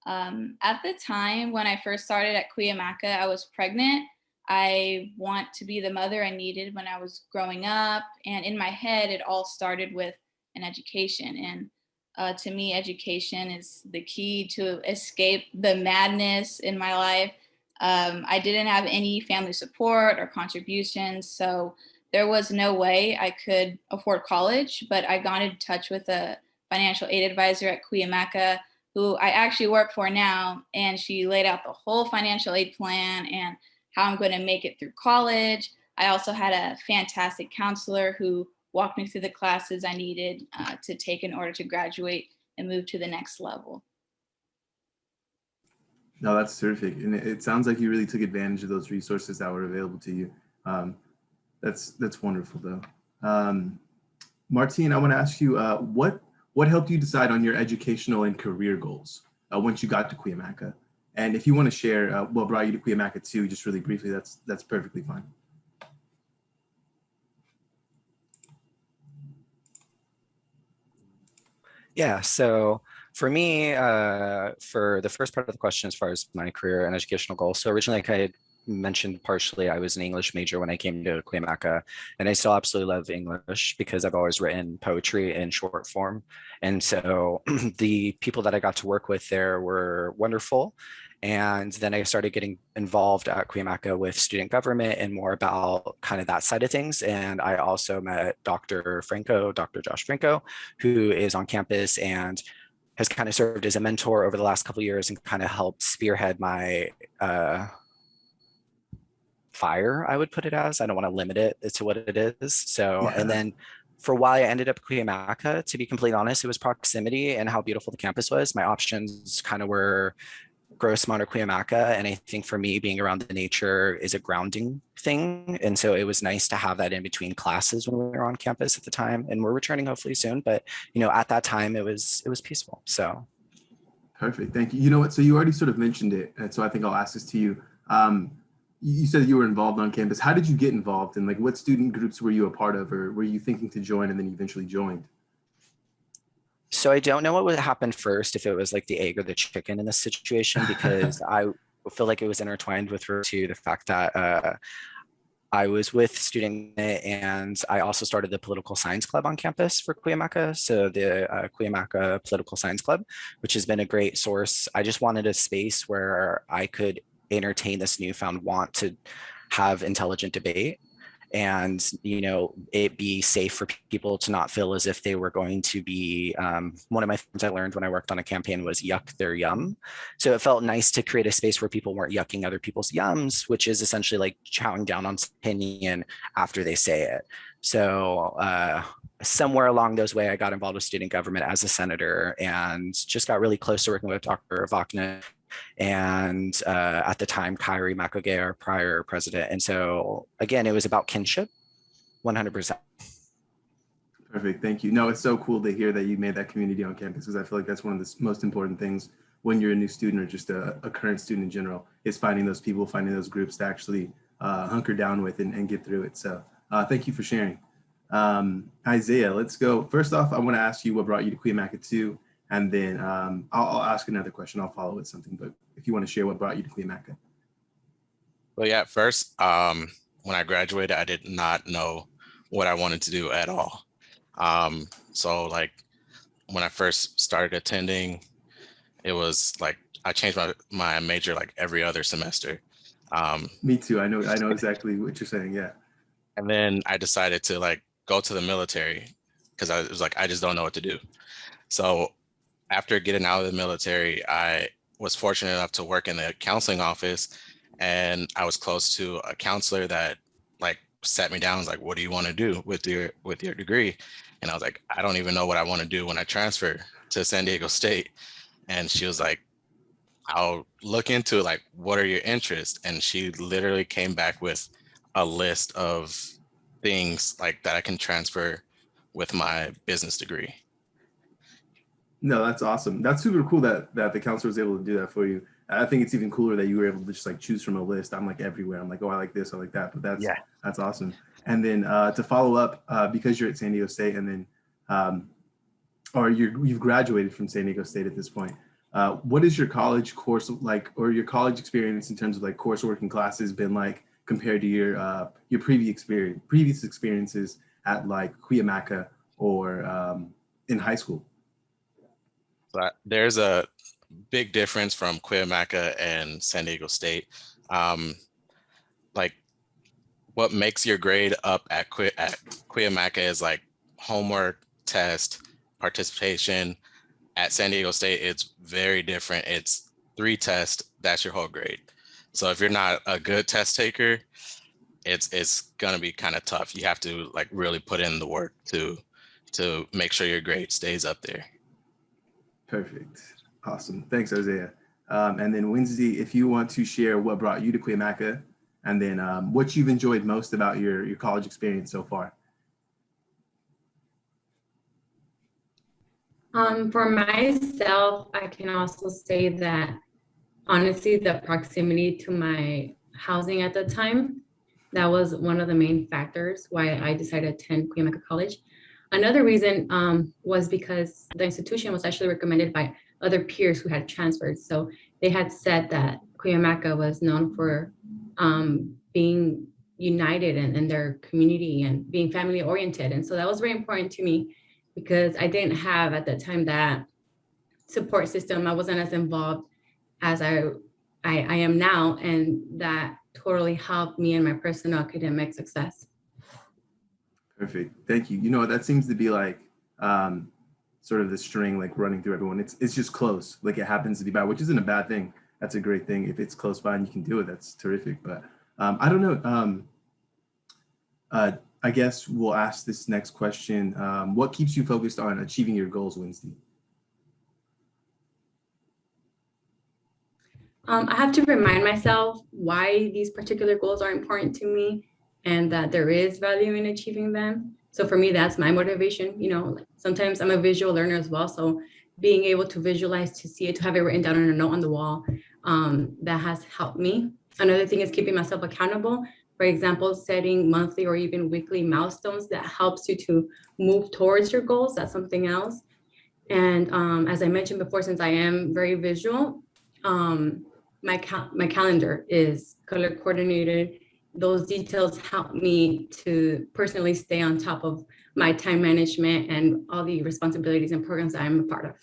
At the time when I first started at Cuyamaca, I was pregnant. I want to be the mother I needed when I was growing up. And in my head, it all started with an education. And to me, education is the key to escape the madness in my life. I didn't have any family support or contributions, so there was no way I could afford college, but I got in touch with a financial aid advisor at Cuyamaca, who I actually work for now, and she laid out the whole financial aid plan and how I'm going to make it through college. I also had a fantastic counselor who walked me through the classes I needed to take in order to graduate and move to the next level. No, that's terrific. And it sounds like you really took advantage of those resources that were available to you. That's wonderful, though. Martine, I want to ask you, what what helped you decide on your educational and career goals once you got to Cuyamaca? And if you want to share what brought you to Cuyamaca too, just really briefly, that's perfectly fine. Yeah, so for me, for the first part of the question, as far as my career and educational goals, so originally, like I had mentioned partially, I was an English major when I came to Cuyamaca, and I still absolutely love English because I've always written poetry in short form. And so the people that I got to work with there were wonderful. And then I started getting involved at Cuyamaca with student government and more about kind of that side of things. And I also met Dr. Josh Franco, who is on campus and has kind of served as a mentor over the last couple of years and kind of helped spearhead my fire, I would put it as. I don't want to limit it to what it is. So, and then for why I ended up at Cuyamaca, to be completely honest, it was proximity and how beautiful the campus was. My options kind of were Grossmont or Cuyamaca. And I think for me, being around the nature is a grounding thing. And so it was nice to have that in between classes when we were on campus at the time. And we're returning hopefully soon. But, you know, at that time, it was peaceful. So. Perfect. Thank you. You know what? So you already sort of mentioned it. And so I think I'll ask this to you. You said you were involved on campus. How did you get involved? And like, what student groups were you a part of, or were you thinking to join and then you eventually joined? So I don't know what would happen first, if it was like the egg or the chicken in this situation, because I feel like it was intertwined with to the fact that I was with student and I also started the political science club on campus for Cuyamaca. So the Cuyamaca Political Science Club, which has been a great source. I just wanted a space where I could entertain this newfound want to have intelligent debate and, you know, it be safe for people to not feel as if they were going to be, one of my things I learned when I worked on a campaign was yuck their yum. So it felt nice to create a space where people weren't yucking other people's yums, which is essentially like chowing down on opinion after they say it. So somewhere along those way, I got involved with student government as a senator and just got really close to working with Dr. Vachna and at the time, Kyrie Makoge, our prior president. And so again, it was about kinship, 100%. Perfect. Thank you. No, it's so cool to hear that you made that community on campus, because I feel like that's one of the most important things when you're a new student or just a current student in general, is finding those people, finding those groups to actually hunker down with and get through it. So thank you for sharing. Isaiah, let's go. First off, I want to ask you what brought you to Cuyamaca 2. And then I'll ask another question. I'll follow with something. But if you want to share what brought you to Cuyamaca. Well, yeah, first, when I graduated, I did not know what I wanted to do at all. So like when I first started attending, it was like I changed my major like every other semester. Me too. I know exactly what you're saying. Yeah. And then I decided to like go to the military because I was like, I just don't know what to do. So after getting out of the military, I was fortunate enough to work in the counseling office, and I was close to a counselor that like sat me down and was like, what do you want to do with your degree? And I was like, I don't even know what I want to do when I transfer to San Diego State. And she was like, I'll look into like, what are your interests? And she literally came back with a list of things like that I can transfer with my business degree. No, that's awesome. That's super cool that the counselor was able to do that for you. I think it's even cooler that you were able to just like choose from a list. I'm like everywhere. I'm like, oh, I like this, I like that. But that's awesome. And then to follow up, because you're at San Diego State, and then or you've graduated from San Diego State at this point. What is your college course like, or your college experience in terms of like coursework and classes been like compared to your previous experiences at like Cuyamaca or in high school? But there's a big difference from Cuyamaca and San Diego State. Like what makes your grade up at Cuyamaca is like homework, test, participation. At San Diego State, it's very different. It's 3 tests, that's your whole grade. So if you're not a good test taker, it's gonna be kind of tough. You have to like really put in the work to make sure your grade stays up there. Perfect. Awesome. Thanks, Isaiah. And then Wednesday, if you want to share what brought you to Cuyamaca, and then what you've enjoyed most about your college experience so far. For myself, I can also say that honestly, the proximity to my housing at the time, that was one of the main factors why I decided to attend Cuyamaca College. Another reason was because the institution was actually recommended by other peers who had transferred. So they had said that Cuyamaca was known for being united in their community and being family oriented. And so that was very important to me because I didn't have at that time that support system. I wasn't as involved as I am now, and that totally helped me in my personal academic success. Perfect. Thank you. You know, that seems to be like sort of the string like running through everyone. It's just close. Like it happens to be by, which isn't a bad thing. That's a great thing. If it's close by and you can do it, that's terrific. But I don't know. I guess we'll ask this next question. What keeps you focused on achieving your goals, Wednesday? I have to remind myself why these particular goals are important to me and that there is value in achieving them. So for me, that's my motivation. You know, sometimes I'm a visual learner as well. So being able to visualize, to see it, to have it written down on a note on the wall, that has helped me. Another thing is keeping myself accountable. For example, setting monthly or even weekly milestones that helps you to move towards your goals. That's something else. And as I mentioned before, since I am very visual, my calendar is color coordinated. Those details help me to personally stay on top of my time management and all the responsibilities and programs that I'm a part of.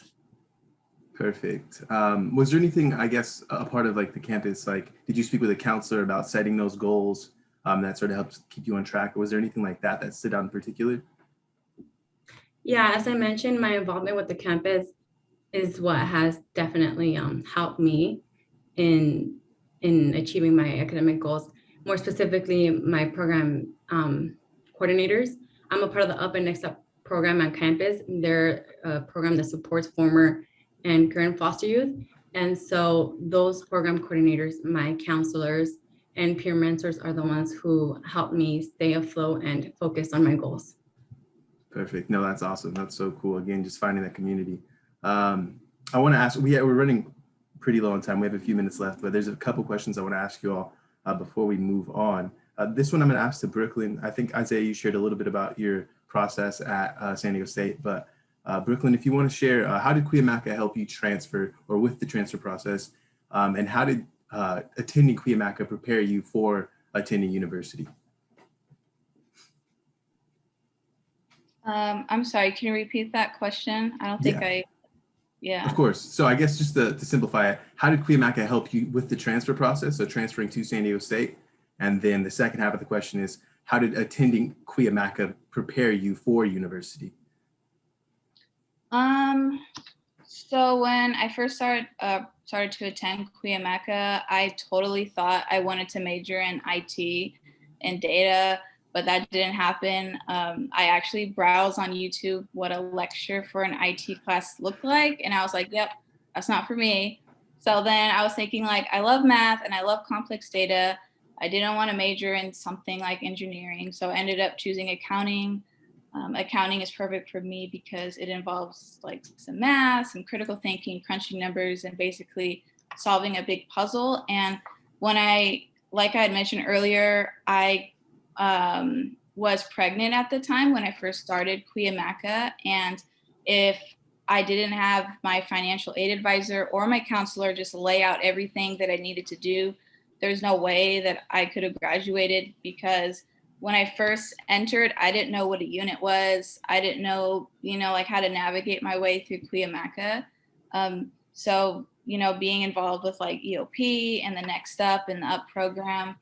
Perfect. Was there anything, I guess, a part of like the campus, like, did you speak with a counselor about setting those goals that sort of helps keep you on track? Or was there anything like that that stood out in particular? Yeah, as I mentioned, my involvement with the campus is what has definitely helped me in achieving my academic goals. More specifically, my program coordinators. I'm a part of the Up and Next Up program on campus. They're a program that supports former and current foster youth. And so those program coordinators, my counselors, and peer mentors are the ones who help me stay afloat and focus on my goals. Perfect. No, that's awesome. That's so cool. Again, just finding that community. I want to ask, we're running pretty low on time. We have a few minutes left, but there's a couple questions I want to ask you all before we move on. This one I'm going to ask to Brooklyn. I think, Isaiah, you shared a little bit about your process at San Diego State, but Brooklyn, if you want to share, how did Cuyamaca help you transfer or with the transfer process? And how did attending Cuyamaca prepare you for attending university? I'm sorry, can you repeat that question? I don't think yeah. Of course. So I guess just to simplify it, how did Cuyamaca help you with the transfer process, so transferring to San Diego State? And then the second half of the question is, how did attending Cuyamaca prepare you for university? So when I first started to attend Cuyamaca, I totally thought I wanted to major in IT and data, but that didn't happen. I actually browsed on YouTube what a lecture for an IT class looked like, and I was like, yep, that's not for me. So then I was thinking, like, I love math and I love complex data. I didn't want to major in something like engineering, so I ended up choosing accounting. Accounting is perfect for me because it involves like some math, some critical thinking, crunching numbers, and basically solving a big puzzle. And when like I had mentioned earlier, I was pregnant at the time when I first started Cuyamaca. And if I didn't have my financial aid advisor or my counselor just lay out everything that I needed to do, there's no way that I could have graduated, because when I first entered, I didn't know what a unit was. I didn't know, like how to navigate my way through Cuyamaca. So, being involved with like EOP and the Next Up and the Up program,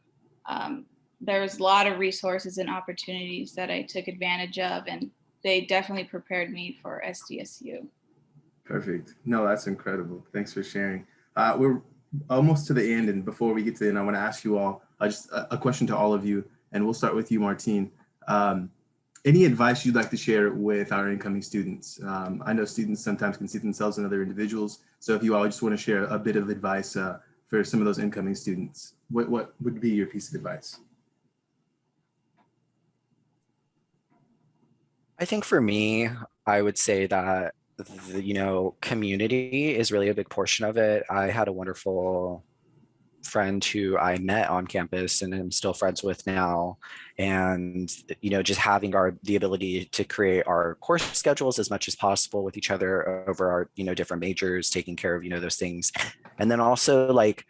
there's a lot of resources and opportunities that I took advantage of, and they definitely prepared me for SDSU. Perfect. No, that's incredible. Thanks for sharing. We're almost to the end, and before we get to the end, I want to ask you all just a question to all of you, and we'll start with you, Martine. Any advice you'd like to share with our incoming students? I know students sometimes can see themselves in other individuals, so if you all just want to share a bit of advice for some of those incoming students, what would be your piece of advice? I think for me, I would say that community is really a big portion of it. I had a wonderful friend who I met on campus and I'm still friends with now. And, just having the ability to create our course schedules as much as possible with each other over our, different majors, taking care of, those things. And then also like,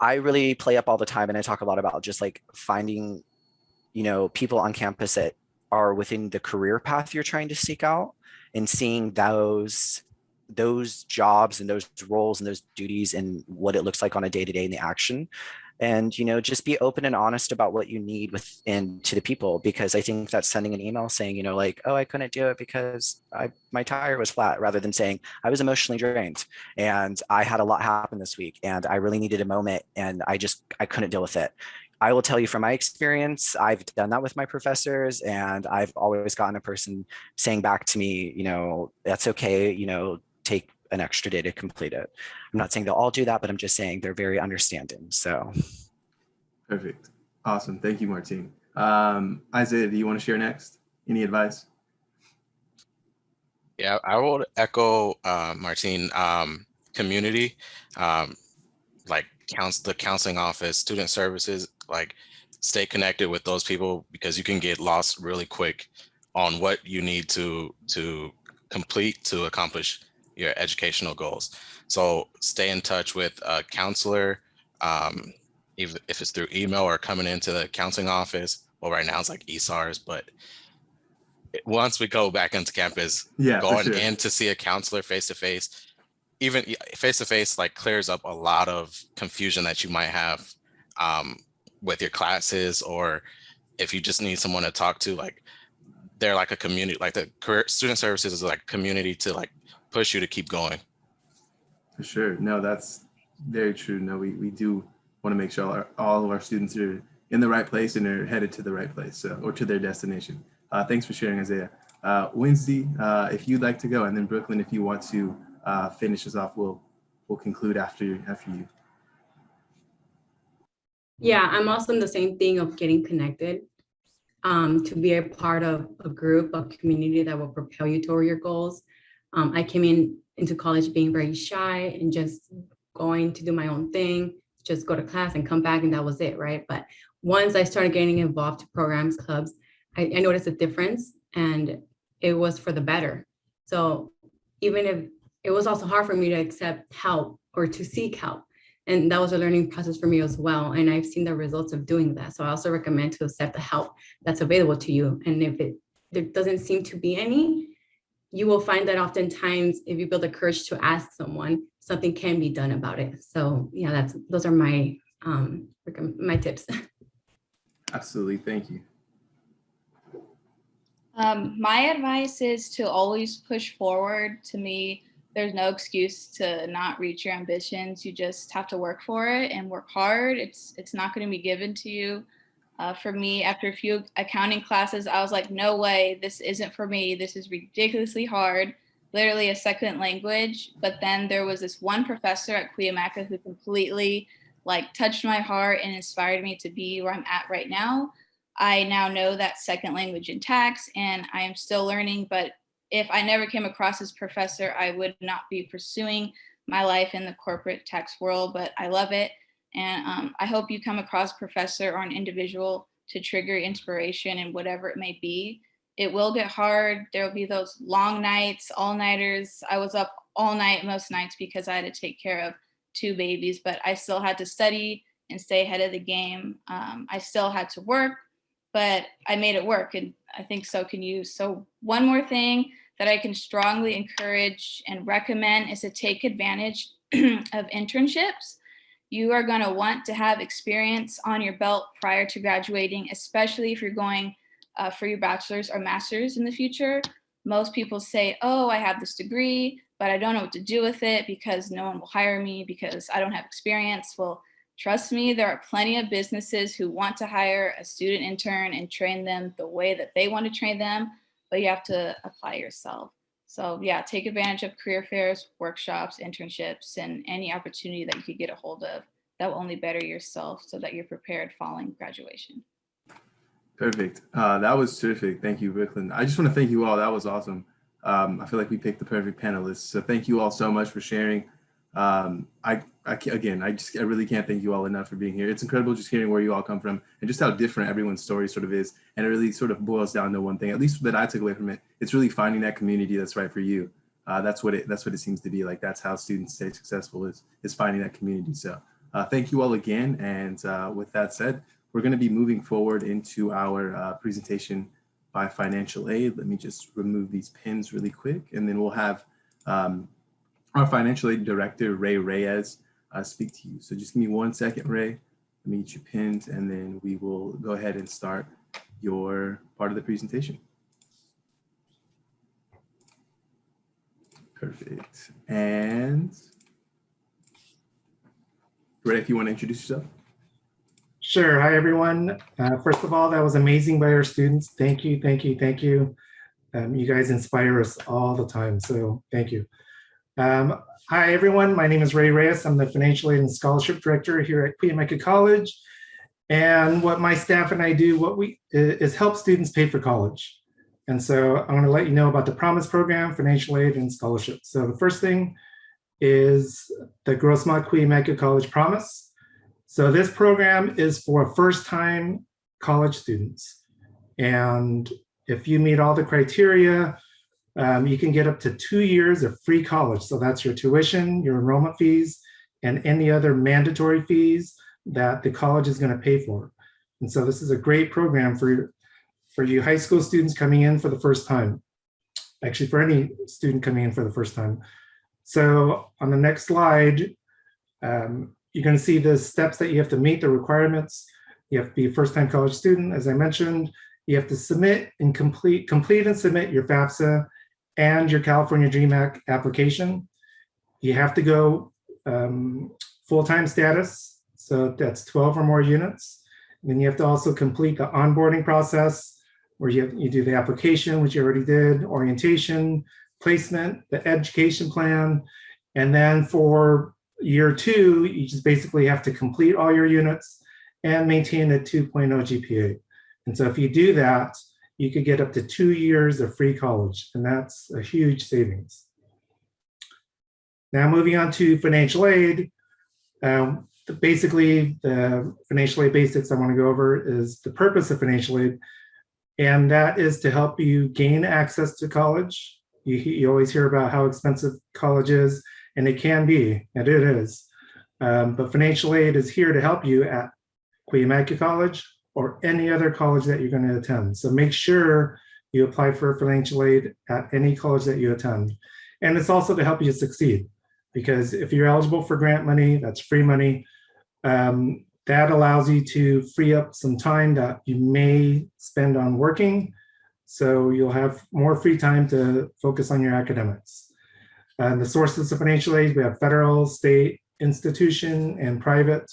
I really play up all the time and I talk a lot about just like finding, people on campus that are within the career path you're trying to seek out and seeing those jobs and those roles and those duties and what it looks like on a day-to-day in the action. And, just be open and honest about what you need within to the people, because I think that sending an email saying, like, oh, I couldn't do it because my tire was flat, rather than saying I was emotionally drained and I had a lot happen this week and I really needed a moment and I couldn't deal with it. I will tell you from my experience, I've done that with my professors and I've always gotten a person saying back to me, that's okay, take an extra day to complete it. I'm not saying they'll all do that, but I'm just saying they're very understanding. So. Perfect. Awesome. Thank you, Martine. Isaiah, do you want to share next? Any advice? Yeah, I will echo Martine. Community, like the counseling office, student services, like stay connected with those people, because you can get lost really quick on what you need to complete to accomplish your educational goals. So stay in touch with a counselor, if it's through email or coming into the counseling office. Well, right now it's like ESARs, but once we go back into campus, going in to see a counselor face to face, even face to face, like clears up a lot of confusion that you might have with your classes, or if you just need someone to talk to, like they're like a community, like the career student services is like community to like push you to keep going. For sure. No, that's very true. No, we do want to make sure all of our students are in the right place and are headed to the right place, or to their destination. Thanks for sharing, Isaiah. Wednesday, if you'd like to go, and then Brooklyn, if you want to finish us off, we'll conclude after you. Yeah, I'm also in the same thing of getting connected, to be a part of a group, a community that will propel you toward your goals. I came into college being very shy and just going to do my own thing, just go to class and come back, and that was it, right? But once I started getting involved to programs, clubs, I noticed a difference, and it was for the better. So even if it was also hard for me to accept help or to seek help, and that was a learning process for me as well. And I've seen the results of doing that. So I also recommend to accept the help that's available to you. And if there doesn't seem to be any, you will find that oftentimes if you build the courage to ask someone, something can be done about it. So yeah, those are my my tips. Absolutely. Thank you. My advice is to always push forward. To me, there's no excuse to not reach your ambitions. You just have to work for it and work hard. It's not going to be given to you. For me, after a few accounting classes, I was like, no way, this isn't for me. This is ridiculously hard, literally a second language. But then there was this one professor at Cuyamaca who completely like touched my heart and inspired me to be where I'm at right now. I now know that second language in tax, and I am still learning, but if I never came across this professor, I would not be pursuing my life in the corporate tax world, but I love it. And I hope you come across a professor or an individual to trigger inspiration in whatever it may be. It will get hard. There will be those long nights, all-nighters. I was up all night most nights because I had to take care of 2 babies, but I still had to study and stay ahead of the game. I still had to work, but I made it work, and I think so can you. So one more thing that I can strongly encourage and recommend is to take advantage of internships. You are going to want to have experience on your belt prior to graduating, especially if you're going for your bachelor's or master's in the future. Most people say, oh, I have this degree, but I don't know what to do with it because no one will hire me because I don't have experience. Well, trust me, there are plenty of businesses who want to hire a student intern and train them the way that they want to train them, but you have to apply yourself. So yeah, take advantage of career fairs, workshops, internships, and any opportunity that you could get a hold of that will only better yourself so that you're prepared following graduation. Perfect. That was terrific. Thank you, Brooklyn. I just want to thank you all. That was awesome. I feel like we picked the perfect panelists. So thank you all so much for sharing. Again, I really can't thank you all enough for being here. It's incredible just hearing where you all come from and just how different everyone's story sort of is. And it really sort of boils down to one thing, at least that I took away from it. It's really finding that community that's right for you. That's what it seems to be like. That's how students stay successful, is finding that community. So thank you all again. And with that said, we're going to be moving forward into our presentation by financial aid. Let me just remove these pins really quick, and then we'll have our financial aid director, Ray Reyes, speak to you. So just give me 1 second, Ray. Let me get you pinned, and then we will go ahead and start your part of the presentation. Perfect. And Ray, if you want to introduce yourself. Sure. Hi, everyone. First of all, that was amazing by our students. Thank you, thank you, thank you. You guys inspire us all the time, so thank you. Hi, everyone. My name is Ray Reyes. I'm the Financial Aid and Scholarship Director here at Cuyamaca College. And what my staff and I do, is help students pay for college. And so I'm going to let you know about the Promise Program, Financial Aid, and Scholarship. So the first thing is the Grossmont Cuyamaca College Promise. So this program is for first-time college students. And if you meet all the criteria, you can get up to 2 years of free college. So that's your tuition, your enrollment fees, and any other mandatory fees that the college is going to pay for. And so this is a great program for you high school students coming in for the first time. Actually, for any student coming in for the first time. So on the next slide, you're going to see the steps that you have to meet, the requirements. You have to be a first-time college student, as I mentioned. You have to submit and complete and submit your FAFSA and your California Dream Act application. You have to go full-time status, so that's 12 or more units. And then you have to also complete the onboarding process, where you do the application, which you already did, orientation, placement, the education plan, and then for year 2, you just basically have to complete all your units and maintain a 2.0 GPA. And so if you do that, you could get up to 2 years of free college, and that's a huge savings. Now moving on to financial aid. Basically, the financial aid basics I want to go over is the purpose of financial aid, and that is to help you gain access to college. You always hear about how expensive college is, and it can be, and it is. But financial aid is here to help you at Cuyamaca College or any other college that you're going to attend. So make sure you apply for financial aid at any college that you attend. And it's also to help you succeed, because if you're eligible for grant money, that's free money. That allows you to free up some time that you may spend on working. So you'll have more free time to focus on your academics. And the sources of financial aid, we have federal, state, institution, and private.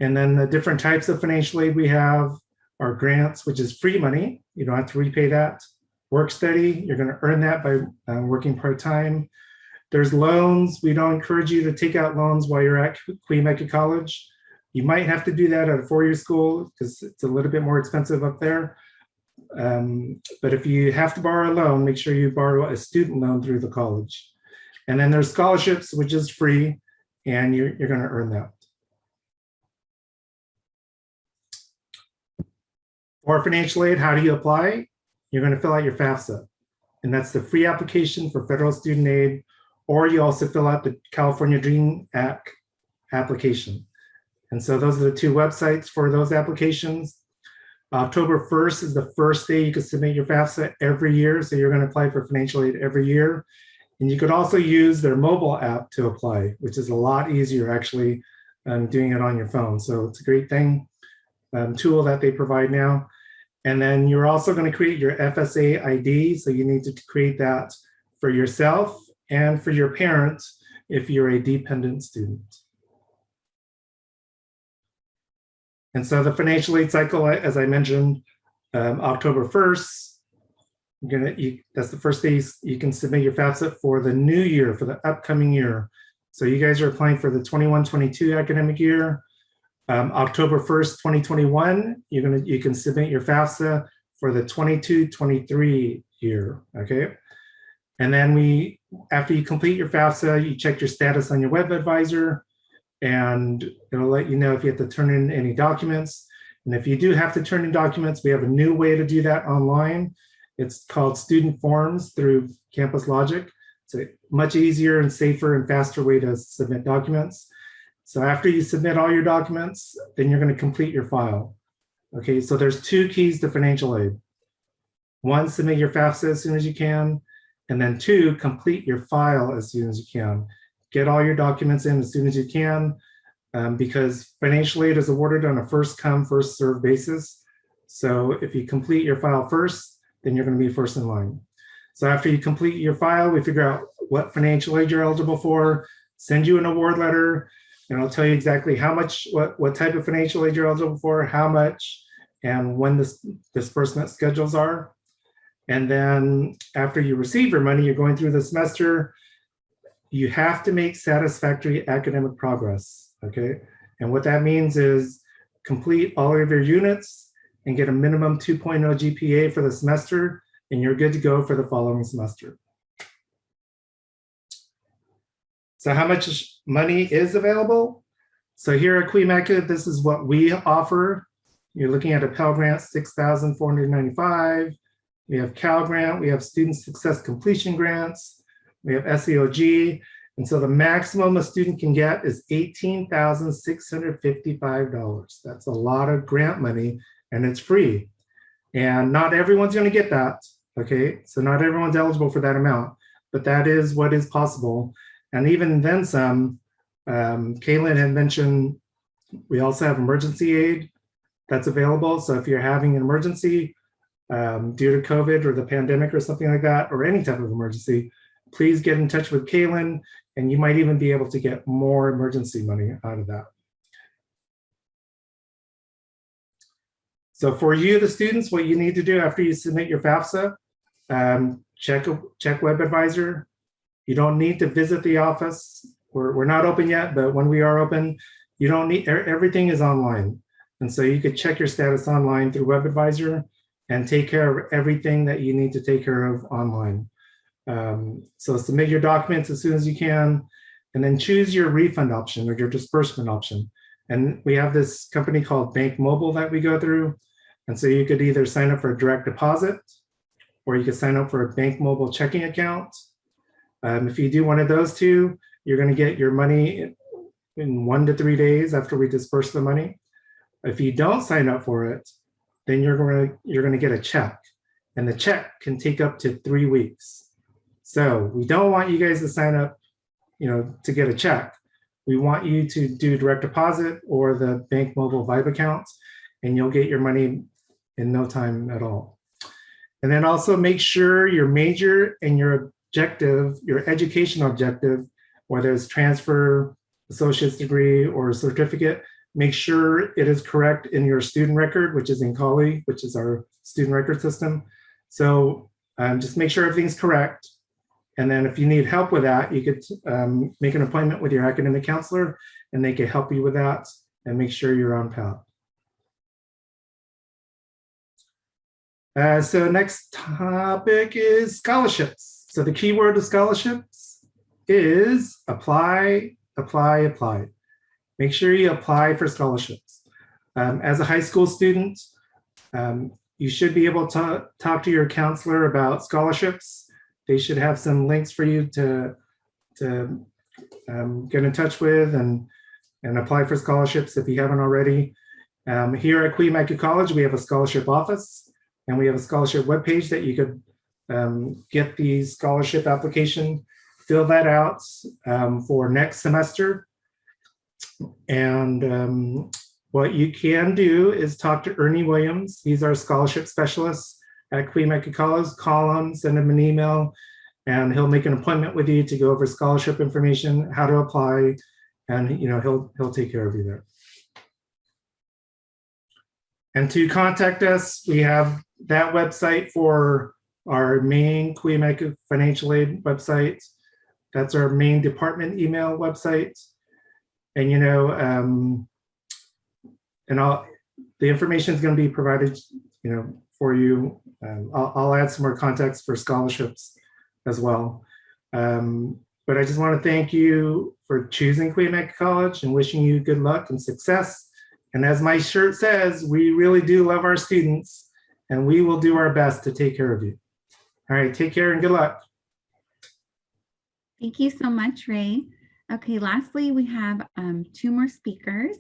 And then the different types of financial aid we have are grants, which is free money. You don't have to repay that. Work study, you're going to earn that by working part-time. There's loans. We don't encourage you to take out loans while you're at Cuyamaca College. You might have to do that at a four-year school because it's a little bit more expensive up there. But if you have to borrow a loan, make sure you borrow a student loan through the college. And then there's scholarships, which is free, and you're going to earn that. For financial aid, how do you apply? You're going to fill out your FAFSA, and that's the free application for federal student aid, or you also fill out the California Dream Act application. And so those are the two websites for those applications. October 1st is the first day you can submit your FAFSA every year, so you're going to apply for financial aid every year. And you could also use their mobile app to apply, which is a lot easier actually doing it on your phone. So it's a great thing, tool that they provide now. And then you're also going to create your FSA ID. So you need to create that for yourself and for your parents if you're a dependent student. And so the financial aid cycle, as I mentioned, October 1st, that's the first day you can submit your FAFSA for the new year, for the upcoming year. So you guys are applying for the 21-22 academic year. October 1st, 2021, you can submit your FAFSA for the 22-23 year, okay? And then after you complete your FAFSA, you check your status on your web advisor, and it'll let you know if you have to turn in any documents. And if you do have to turn in documents, we have a new way to do that online. It's called Student Forms through Campus Logic. It's a much easier and safer and faster way to submit documents. So after you submit all your documents, then you're going to complete your file. Okay, so there's 2 keys to financial aid. 1, submit your FAFSA as soon as you can. And then 2, complete your file as soon as you can. Get all your documents in as soon as you can, because financial aid is awarded on a first come, first served basis. So if you complete your file first, then you're going to be first in line. So after you complete your file, we figure out what financial aid you're eligible for, send you an award letter, and I'll tell you exactly how much, what type of financial aid you're eligible for, how much, and when the disbursement schedules are. And then after you receive your money, you're going through the semester, you have to make satisfactory academic progress, okay? And what that means is complete all of your units and get a minimum 2.0 GPA for the semester, and you're good to go for the following semester. So how much money is available? So here at Cuyamaca, this is what we offer. You're looking at a Pell Grant, $6,495. We have Cal Grant, we have Student Success Completion Grants, we have SEOG, and so the maximum a student can get is $18,655. That's a lot of grant money, and it's free. And not everyone's going to get that, okay? So not everyone's eligible for that amount, but that is what is possible. And even then some, Kaylin had mentioned, we also have emergency aid that's available. So if you're having an emergency, due to COVID or the pandemic or something like that, or any type of emergency, please get in touch with Kaylin, and you might even be able to get more emergency money out of that. So for you, the students, what you need to do after you submit your FAFSA, check Web Advisor. You don't need to visit the office. We're not open yet, but when we are open, you don't need, everything is online. And so you could check your status online through Web Advisor and take care of everything that you need to take care of online. So submit your documents as soon as you can, and then choose your refund option or your disbursement option. And we have this company called Bank Mobile that we go through. And so you could either sign up for a direct deposit, or you could sign up for a Bank Mobile checking account. If you do one of those two, you're going to get your money in 1 to 3 days after we disperse the money. If you don't sign up for it, then you're going to get a check, and the check can take up to 3 weeks. So we don't want you guys to sign up, to get a check. We want you to do direct deposit or the Bank Mobile Vibe account, and you'll get your money in no time at all. And then also make sure your major and your objective, your educational objective, whether it's transfer, associate's degree, or a certificate, make sure it is correct in your student record, which is in Kali, which is our student record system. So just make sure everything's correct. And then if you need help with that, you could make an appointment with your academic counselor, and they can help you with that and make sure you're on path. So next topic is scholarships. So the key word to scholarships is apply, apply, apply. Make sure you apply for scholarships. As a high school student, you should be able to talk to your counselor about scholarships. They should have some links for you to get in touch with and apply for scholarships if you haven't already. Here at Cuyamaca College, we have a scholarship office, and we have a scholarship webpage that you could get the scholarship application, fill that out for next semester. And what you can do is talk to Ernie Williams. He's our scholarship specialist at Cuyamaca College. Call him, send him an email, and he'll make an appointment with you to go over scholarship information, how to apply, and he'll take care of you there. And to contact us, we have that website for our main Cuyamaca Financial Aid website. That's our main department email website. And and the information is going to be provided, for you. I'll add some more context for scholarships as well. But I just want to thank you for choosing Cuyamaca College and wishing you good luck and success. And as my shirt says, we really do love our students and we will do our best to take care of you. All right, take care and good luck. Thank you so much, Ray. Okay, lastly, we have 2 more speakers.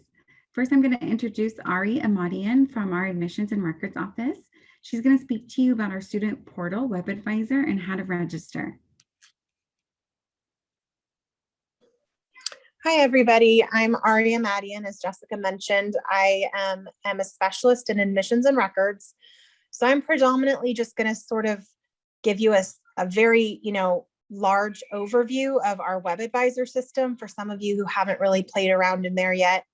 First, I'm going to introduce Ari Amadian from our Admissions and Records Office. She's going to speak to you about our student portal, Web Advisor, and how to register. Hi, everybody. I'm Ari Amadian. As Jessica mentioned, I am a specialist in admissions and records. So I'm predominantly just going to sort of give you a very, large overview of our Web Advisor system for some of you who haven't really played around in there yet.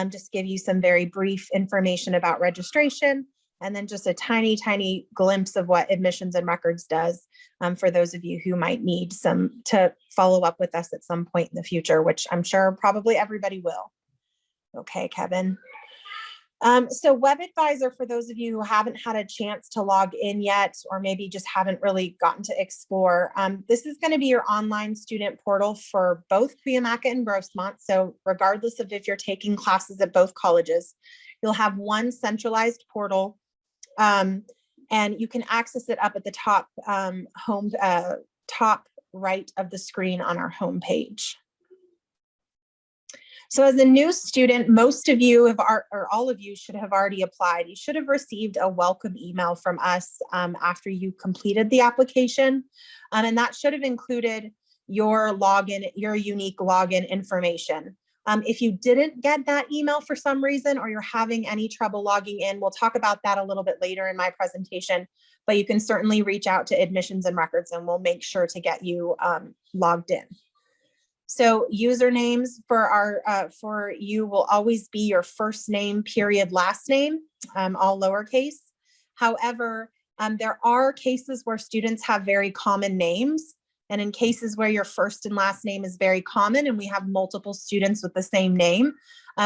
Just give you some very brief information about registration, and then just a tiny, tiny glimpse of what admissions and records does for those of you who might need some to follow up with us at some point in the future, which I'm sure probably everybody will. Okay, Kevin. So Web Advisor, for those of you who haven't had a chance to log in yet, or maybe just haven't really gotten to explore, this is going to be your online student portal for both Cuyamaca and Grossmont. So regardless of if you're taking classes at both colleges, you'll have one centralized portal, and you can access it up at the top top right of the screen on our homepage. So as a new student, most of you or all of you should have already applied. You should have received a welcome email from us after you completed the application. And that should have included your login, your unique login information. If you didn't get that email for some reason, or you're having any trouble logging in, we'll talk about that a little bit later in my presentation, but you can certainly reach out to Admissions and Records and we'll make sure to get you logged in. So usernames for you will always be your first name, period, last name, all lowercase. However, there are cases where students have very common names. And in cases where your first and last name is very common and we have multiple students with the same name,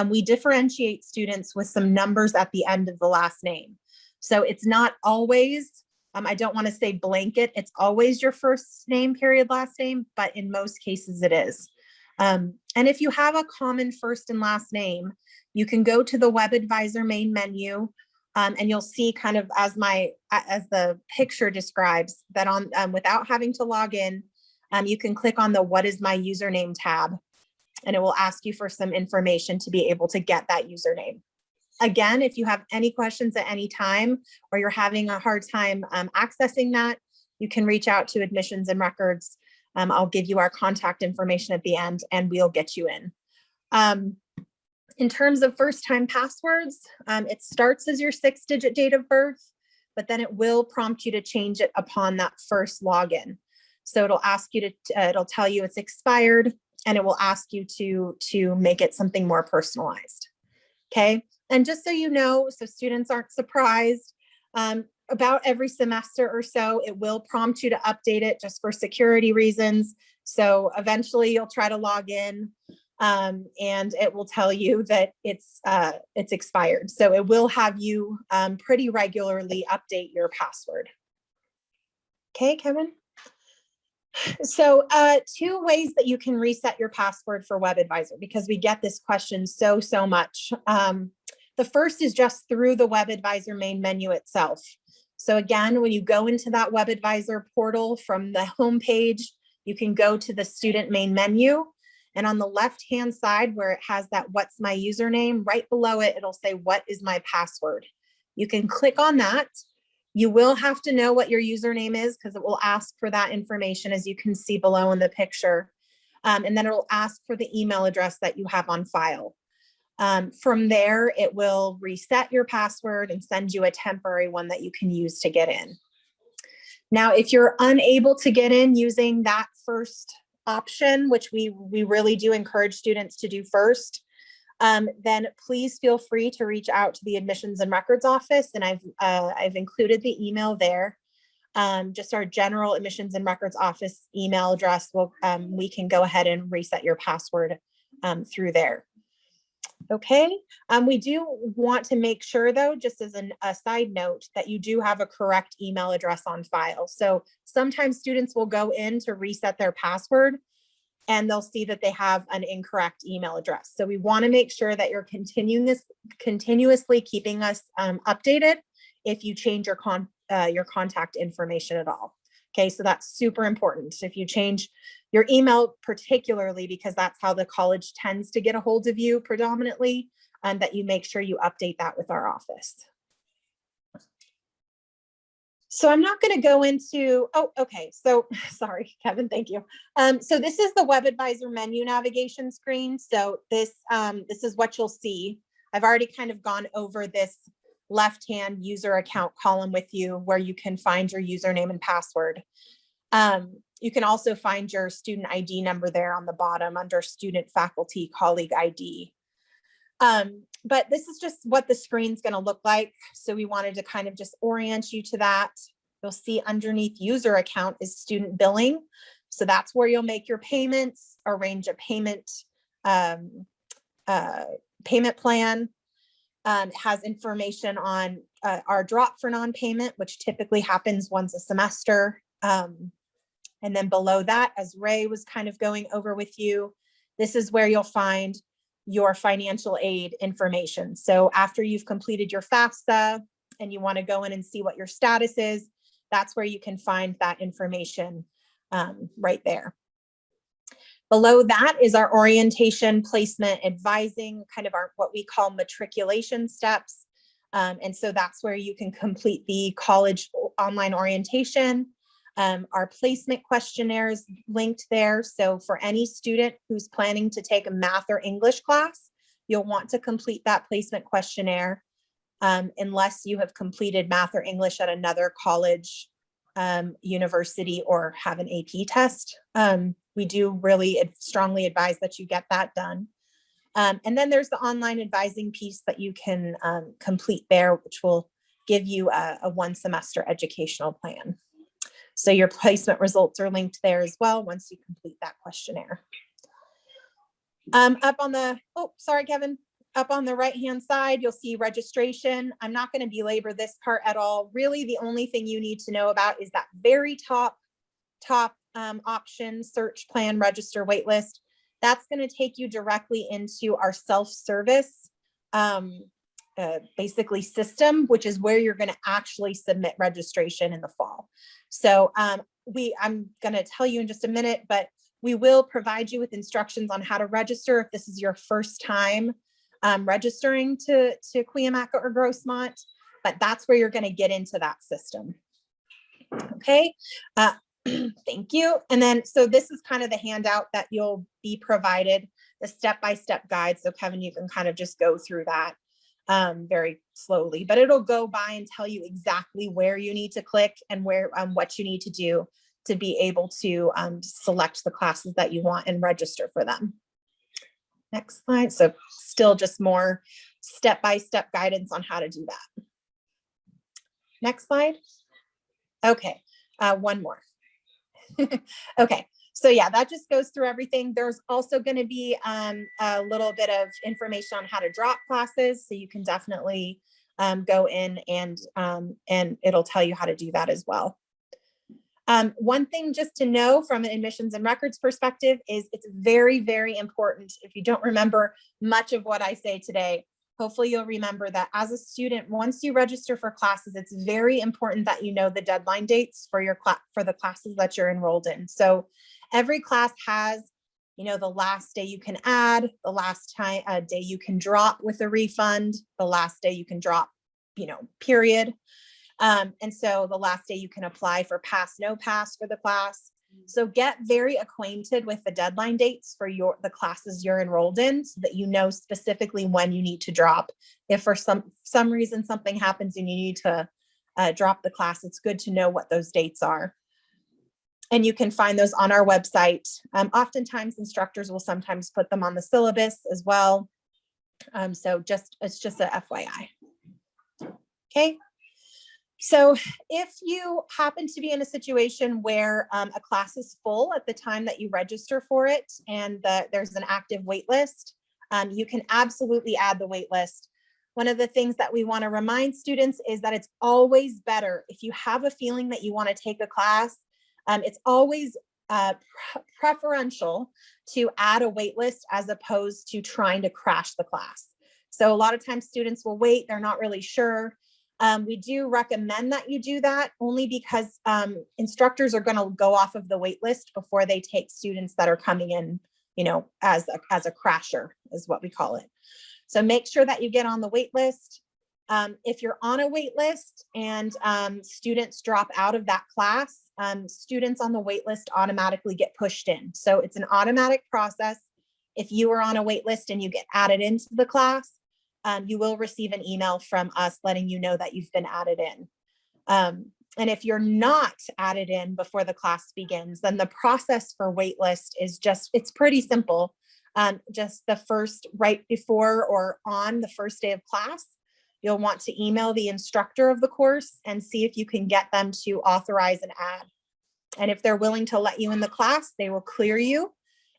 we differentiate students with some numbers at the end of the last name. So it's not always, I don't want to say blanket, it's always your first name, period, last name, but in most cases it is. And if you have a common first and last name, you can go to the Web Advisor main menu, and you'll see kind of as the picture describes that on without having to log in, you can click on the What is my username tab, and it will ask you for some information to be able to get that username. Again, if you have any questions at any time, or you're having a hard time accessing that, you can reach out to Admissions and Records. I'll give you our contact information at the end and we'll get you in. In terms of first-time passwords, it starts as your 6-digit date of birth, but then it will prompt you to change it upon that first login. So it'll ask you to, it'll tell you it's expired, and it will ask you to make it something more personalized. Okay, and just so you know, so students aren't surprised, about every semester or so, it will prompt you to update it just for security reasons. So eventually you'll try to log in, and it will tell you that it's expired. So it will have you pretty regularly update your password. Okay, Kevin? So 2 ways that you can reset your password for Web Advisor, because we get this question so much. The first is just through the Web Advisor main menu itself. So again, when you go into that Web Advisor portal from the home page, you can go to the student main menu, and on the left-hand side where it has that what's my username, right below it, it'll say what is my password. You can click on that. You will have to know what your username is because it will ask for that information, as you can see below in the picture. And then it will ask for the email address that you have on file. From there, it will reset your password and send you a temporary one that you can use to get in. Now, if you're unable to get in using that first option, which we really do encourage students to do first, then please feel free to reach out to the Admissions and Records Office, and I've included the email there. Just our general Admissions and Records Office email address. We can go ahead and reset your password through there. Okay, we do want to make sure though, just as a side note, that you do have a correct email address on file. So sometimes students will go in to reset their password and they'll see that they have an incorrect email address. So we want to make sure that you're continuously keeping us updated if you change your contact information at all. Okay, so that's super important. If you change your email, particularly because that's how the college tends to get a hold of you predominantly, that you make sure you update that with our office. So I'm not going to go into, oh, okay. So sorry, Kevin, thank you. So this is the Web Advisor menu navigation screen. So this is what you'll see. I've already kind of gone over this left-hand user account column with you where you can find your username and password. You can also find your student ID number there on the bottom under student, faculty, colleague ID. But this is just what the screen's going to look like. So we wanted to kind of just orient you to that. You'll see underneath user account is student billing. So that's where you'll make your payments, arrange a payment plan. It has information on our drop for non-payment, which typically happens once a semester. And then below that, as Ray was kind of going over with you, this is where you'll find your financial aid information. So after you've completed your FAFSA and you want to go in and see what your status is, that's where you can find that information right there. Below that is our orientation, placement, advising, kind of our what we call matriculation steps. And so that's where you can complete the college online orientation. Our placement questionnaire is linked there. So for any student who's planning to take a math or English class, you'll want to complete that placement questionnaire unless you have completed math or English at another college, university, or have an AP test. We do really strongly advise that you get that done. And then there's the online advising piece that you can complete there, which will give you a one semester educational plan. So your placement results are linked there as well once you complete that questionnaire. Up on the, oh, sorry, Kevin. Up on the right-hand side, you'll see registration. I'm not going to belabor this part at all. Really, the only thing you need to know about is that very top option, search, plan, register, waitlist. That's going to take you directly into our self-service basically system, which is where you're going to actually submit registration in the fall. So I'm going to tell you in just a minute, but we will provide you with instructions on how to register if this is your first time registering to Cuyamaca or Grossmont, but that's where you're going to get into that system. Okay, thank you. And then, so this is kind of the handout that you'll be provided, the step-by-step guide. So Kevin, you can kind of just go through that very slowly, but it'll go by and tell you exactly where you need to click and where what you need to do to be able to select the classes that you want and register for them. Next slide. So still just more step-by-step guidance on how to do that. Next slide. Okay, one more. Okay, so yeah, that just goes through everything. There's also going to be a little bit of information on how to drop classes. So you can definitely go in and it'll tell you how to do that as well. One thing just to know from an admissions and records perspective is it's very, very important. If you don't remember much of what I say today, hopefully you'll remember that as a student, once you register for classes, it's very important that you know the deadline dates for the classes that you're enrolled in. So every class has, you know, the last day you can add, the last day you can drop with a refund, the last day you can drop, you know, period. And so the last day you can apply for pass, no pass for the class. So get very acquainted with the deadline dates for the classes you're enrolled in so that you know specifically when you need to drop. If for some reason something happens and you need to drop the class, it's good to know what those dates are. And you can find those on our website. Oftentimes instructors will sometimes put them on the syllabus as well. So it's just a FYI. Okay. So if you happen to be in a situation where a class is full at the time that you register for it and there's an active wait list, you can absolutely add the wait list. One of the things that we want to remind students is that it's always better if you have a feeling that you want to take a class. It's always preferential to add a wait list as opposed to trying to crash the class. So a lot of times students will wait, they're not really sure. We do recommend that you do that only because instructors are going to go off of the wait list before they take students that are coming in, you know, as a crasher is what we call it. So make sure that you get on the wait list. If you're on a wait list and students drop out of that class, students on the wait list automatically get pushed in. So it's an automatic process. If you are on a wait list and you get added into the class, you will receive an email from us letting you know that you've been added in. And if you're not added in before the class begins, then the process for waitlist is it's pretty simple. Just the first, right before or on the first day of class, you'll want to email the instructor of the course and see if you can get them to authorize an ad. And if they're willing to let you in the class, they will clear you.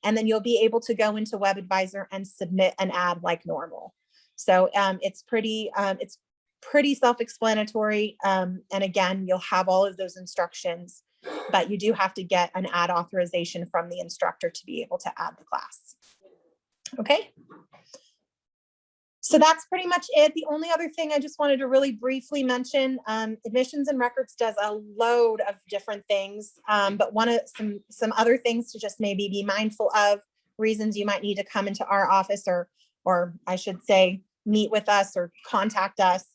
And then you'll be able to go into WebAdvisor and submit an ad like normal. So it's pretty self-explanatory. And again, you'll have all of those instructions, but you do have to get an ad authorization from the instructor to be able to add the class. Okay. So that's pretty much it. The only other thing I just wanted to really briefly mention, admissions and records does a load of different things, but some other things to just maybe be mindful of, reasons you might need to come into our office or I should say meet with us or contact us.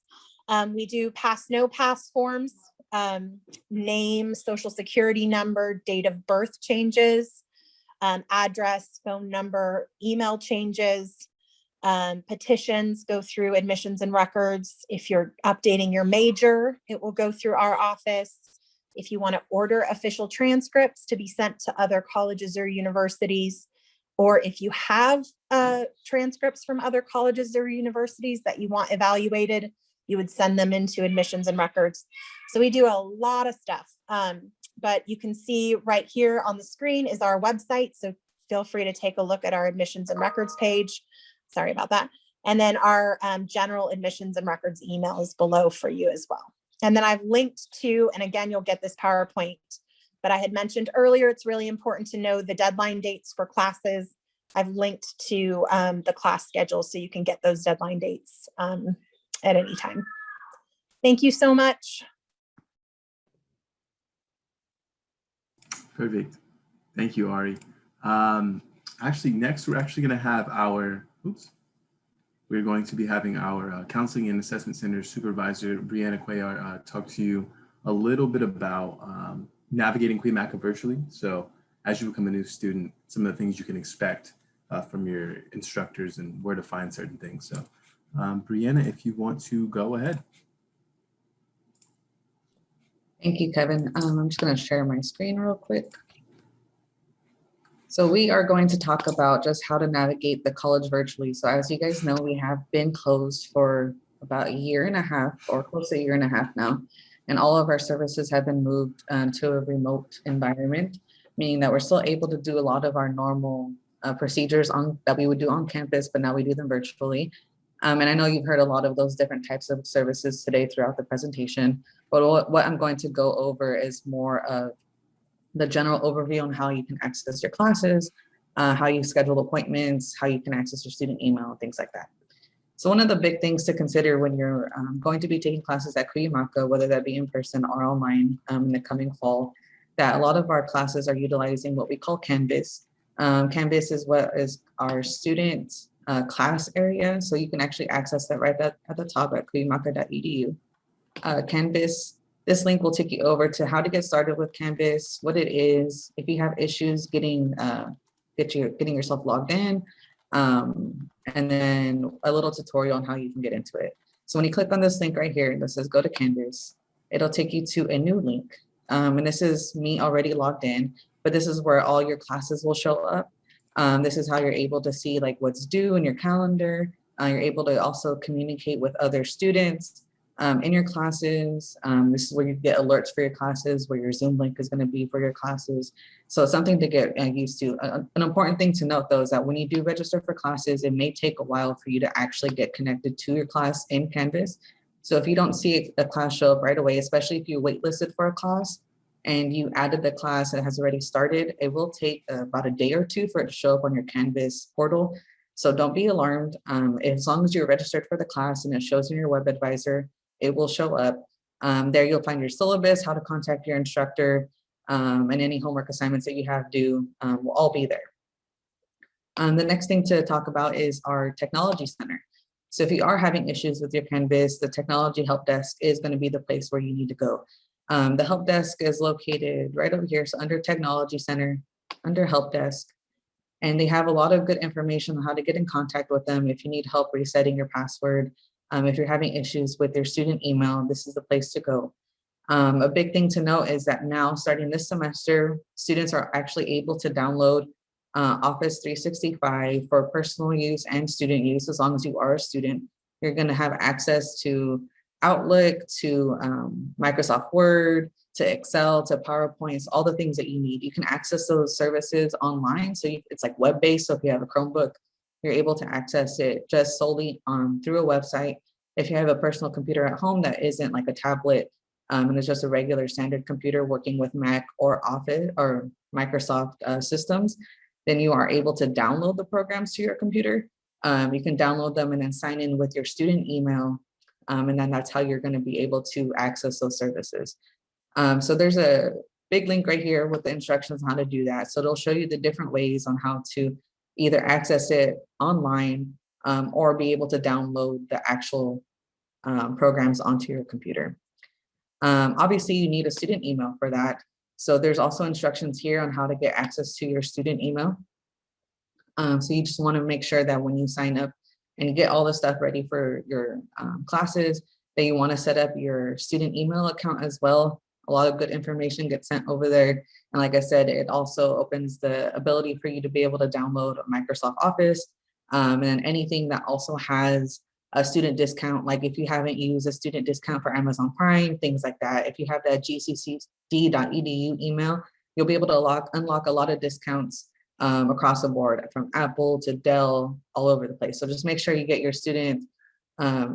We do pass, no pass forms, name, social security number, date of birth changes, address, phone number, email changes, petitions go through admissions and records. If you're updating your major, it will go through our office. If you want to order official transcripts to be sent to other colleges or universities, or if you have transcripts from other colleges or universities that you want evaluated, you would send them into admissions and records. So we do a lot of stuff, but you can see right here on the screen is our website. So feel free to take a look at our admissions and records page. Sorry about that. And then our general admissions and records email is below for you as well. And then I've linked to, and again, you'll get this PowerPoint, but I had mentioned earlier, it's really important to know the deadline dates for classes. I've linked to the class schedule so you can get those deadline dates at any time. Thank you so much. Perfect. Thank you, Ari. Actually, next, we're actually going to have we're going to be having our Counseling and Assessment Center Supervisor, Brianna Cuellar, talk to you a little bit about navigating Cuyamaca virtually. So as you become a new student, some of the things you can expect from your instructors and where to find certain things. So Brianna, if you want to go ahead. Thank you, Kevin. I'm just going to share my screen real quick. So we are going to talk about just how to navigate the college virtually. So as you guys know, we have been closed for about 1.5 years or close to 1.5 years now. And all of our services have been moved to a remote environment, meaning that we're still able to do a lot of our normal procedures that we would do on campus, but now we do them virtually. And I know you've heard a lot of those different types of services today throughout the presentation, but what I'm going to go over is more of the general overview on how you can access your classes, how you schedule appointments, how you can access your student email, things like that. So one of the big things to consider when you're going to be taking classes at Cuyamaca, whether that be in person or online in the coming fall, that a lot of our classes are utilizing what we call Canvas. Canvas is what is our student class area. So you can actually access that right at the top at cuyamaca.edu. Canvas, this link will take you over to how to get started with Canvas, what it is, if you have issues getting yourself logged in, and then a little tutorial on how you can get into it. So when you click on this link right here that says go to Canvas, it'll take you to a new link. And this is me already logged in, but this is where all your classes will show up. This is how you're able to see like what's due in your calendar. You're able to also communicate with other students. In your classes, this is where you get alerts for your classes, where your Zoom link is going to be for your classes. So it's something to get used to. An important thing to note, though, is that when you do register for classes, it may take a while for you to actually get connected to your class in Canvas. So if you don't see a class show up right away, especially if you waitlisted for a class and you added the class that has already started, it will take about a day or two for it to show up on your Canvas portal. So don't be alarmed. As long as you're registered for the class and it shows in your web advisor, it will show up. There you'll find your syllabus, how to contact your instructor, and any homework assignments that you have due will all be there. The next thing to talk about is our technology center. So if you are having issues with your Canvas, the technology help desk is going to be the place where you need to go. The help desk is located right over here. So under technology center, under help desk, and they have a lot of good information on how to get in contact with them if you need help resetting your password. If you're having issues with your student email, this is the place to go. A big thing to note is that now, starting this semester, students are actually able to download Office 365 for personal use and student use. As long as you are a student, you're going to have access to Outlook, to Microsoft Word, to Excel, to PowerPoints, all the things that you need. You can access those services online. So it's like web-based. So if you have a Chromebook, you're able to access it just solely through a website. If you have a personal computer at home that isn't like a tablet, and it's just a regular standard computer working with Mac or Office or Microsoft systems, then you are able to download the programs to your computer. You can download them and then sign in with your student email. And then that's how you're going to be able to access those services. So there's a big link right here with the instructions on how to do that. So it'll show you the different ways on how to either access it online or be able to download the actual programs onto your computer. Obviously, you need a student email for that. So there's also instructions here on how to get access to your student email. So you just want to make sure that when you sign up and you get all the stuff ready for your classes, that you want to set up your student email account as well. A lot of good information gets sent over there. And like I said, it also opens the ability for you to be able to download Microsoft Office and anything that also has a student discount. Like if you haven't used a student discount for Amazon Prime, things like that. If you have that gccd.edu email, you'll be able to unlock a lot of discounts across the board, from Apple to Dell, all over the place. So just make sure you get your student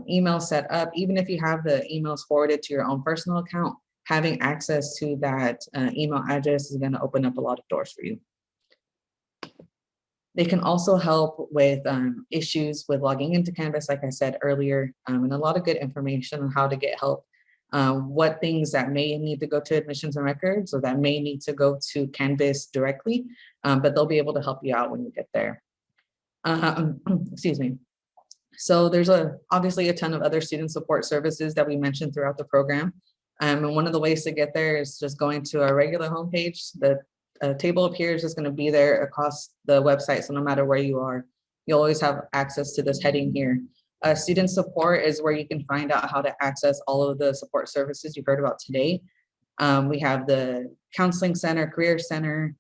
email set up. Even if you have the emails forwarded to your own personal account, having access to that email address is going to open up a lot of doors for you. They can also help with issues with logging into Canvas, like I said earlier, and a lot of good information on how to get help. What things that may need to go to admissions and records, or that may need to go to Canvas directly, but they'll be able to help you out when you get there. Excuse me. So there's obviously a ton of other student support services that we mentioned throughout the program. And one of the ways to get there is just going to our regular homepage. The table up here is just going to be there across the website. So no matter where you are, you'll always have access to this heading here. Student support is where you can find out how to access all of the support services you heard about today. We have the Counseling Center, Career Center,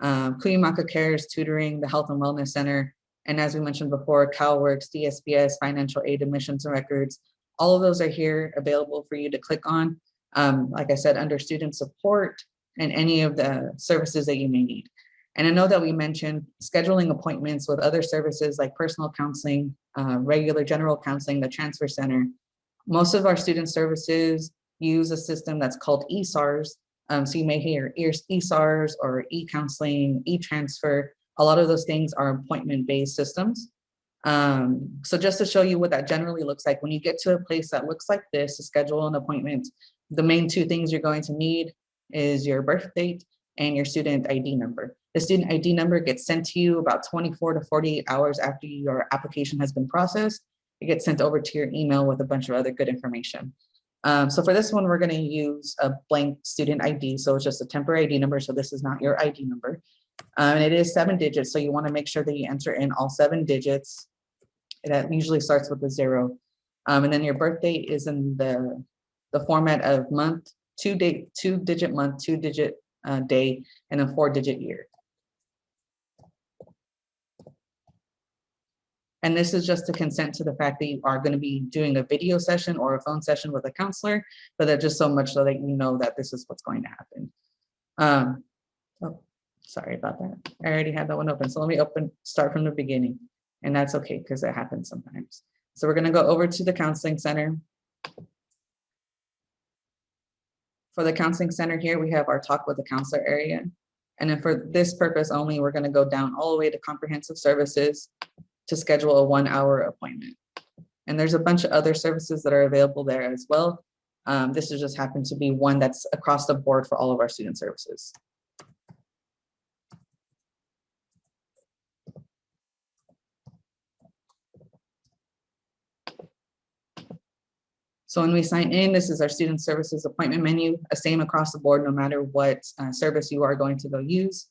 Cuyamaca Cares, Tutoring, the Health and Wellness Center, and as we mentioned before, CalWorks, DSPS, Financial Aid, Admissions and Records. All of those are here available for you to click on. Like I said, under student support and any of the services that you may need. And I know that we mentioned scheduling appointments with other services like personal counseling, regular general counseling, the transfer center. Most of our student services use a system that's called eSARS. So you may hear eSARS or e-counseling, e-transfer. A lot of those things are appointment-based systems. So just to show you what that generally looks like, when you get to a place that looks like this to schedule an appointment, the main two things you're going to need is your birth date and your student ID number. The student ID number gets sent to you about 24 to 48 hours after your application has been processed. It gets sent over to your email with a bunch of other good information. So for this one, we're going to use a blank student ID. So it's just a temporary ID number. So this is not your ID number. And it is 7 digits. So you want to make sure that you enter in all 7 digits. That usually starts with a 0. And then your birth date is in the format of month, 2-digit month, 2-digit day, and a 4-digit year. And this is just to consent to the fact that you are going to be doing a video session or a phone session with a counselor, but they're just so much so that you know that this is what's going to happen. Oh, sorry about that. I already had that one open. So let me start from the beginning. And that's okay because it happens sometimes. So we're going to go over to the counseling center. For the counseling center here, we have our talk with the counselor area. And then for this purpose only, we're going to go down all the way to comprehensive services to schedule a 1-hour appointment. And there's a bunch of other services that are available there as well. This has just happened to be one that's across the board for all of our student services. So when we sign in, this is our student services appointment menu, same across the board, no matter what service you are going to go use.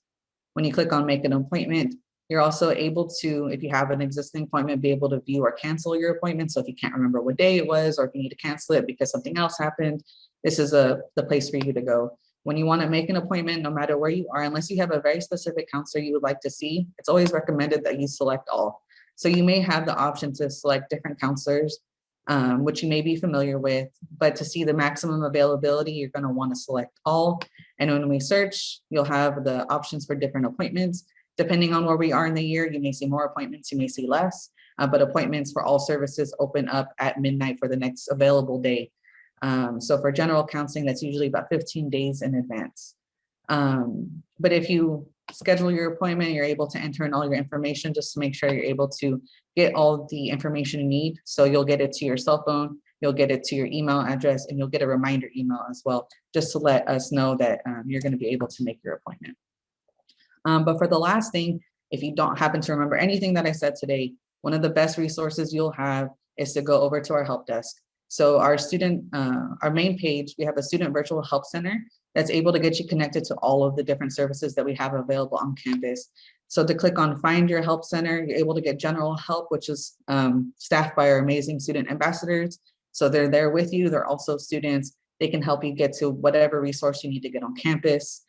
When you click on make an appointment, you're also able to, if you have an existing appointment, be able to view or cancel your appointment. So if you can't remember what day it was, or if you need to cancel it because something else happened, this is the place for you to go. When you want to make an appointment, no matter where you are, unless you have a very specific counselor you would like to see, it's always recommended that you select all. So you may have the option to select different counselors, which you may be familiar with, but to see the maximum availability, you're going to want to select all. And when we search, you'll have the options for different appointments. Depending on where we are in the year, you may see more appointments, you may see less, but appointments for all services open up at midnight for the next available day. So for general counseling, that's usually about 15 days in advance. But if you schedule your appointment, you're able to enter in all your information just to make sure you're able to get all the information you need. So you'll get it to your cell phone, you'll get it to your email address, and you'll get a reminder email as well, just to let us know that you're going to be able to make your appointment. But for the last thing, if you don't happen to remember anything that I said today, one of the best resources you'll have is to go over to our help desk. So our main page, we have a student virtual help center that's able to get you connected to all of the different services that we have available on campus. So to click on find your help center, you're able to get general help, which is staffed by our amazing student ambassadors. So they're there with you. They're also students. They can help you get to whatever resource you need to get on campus.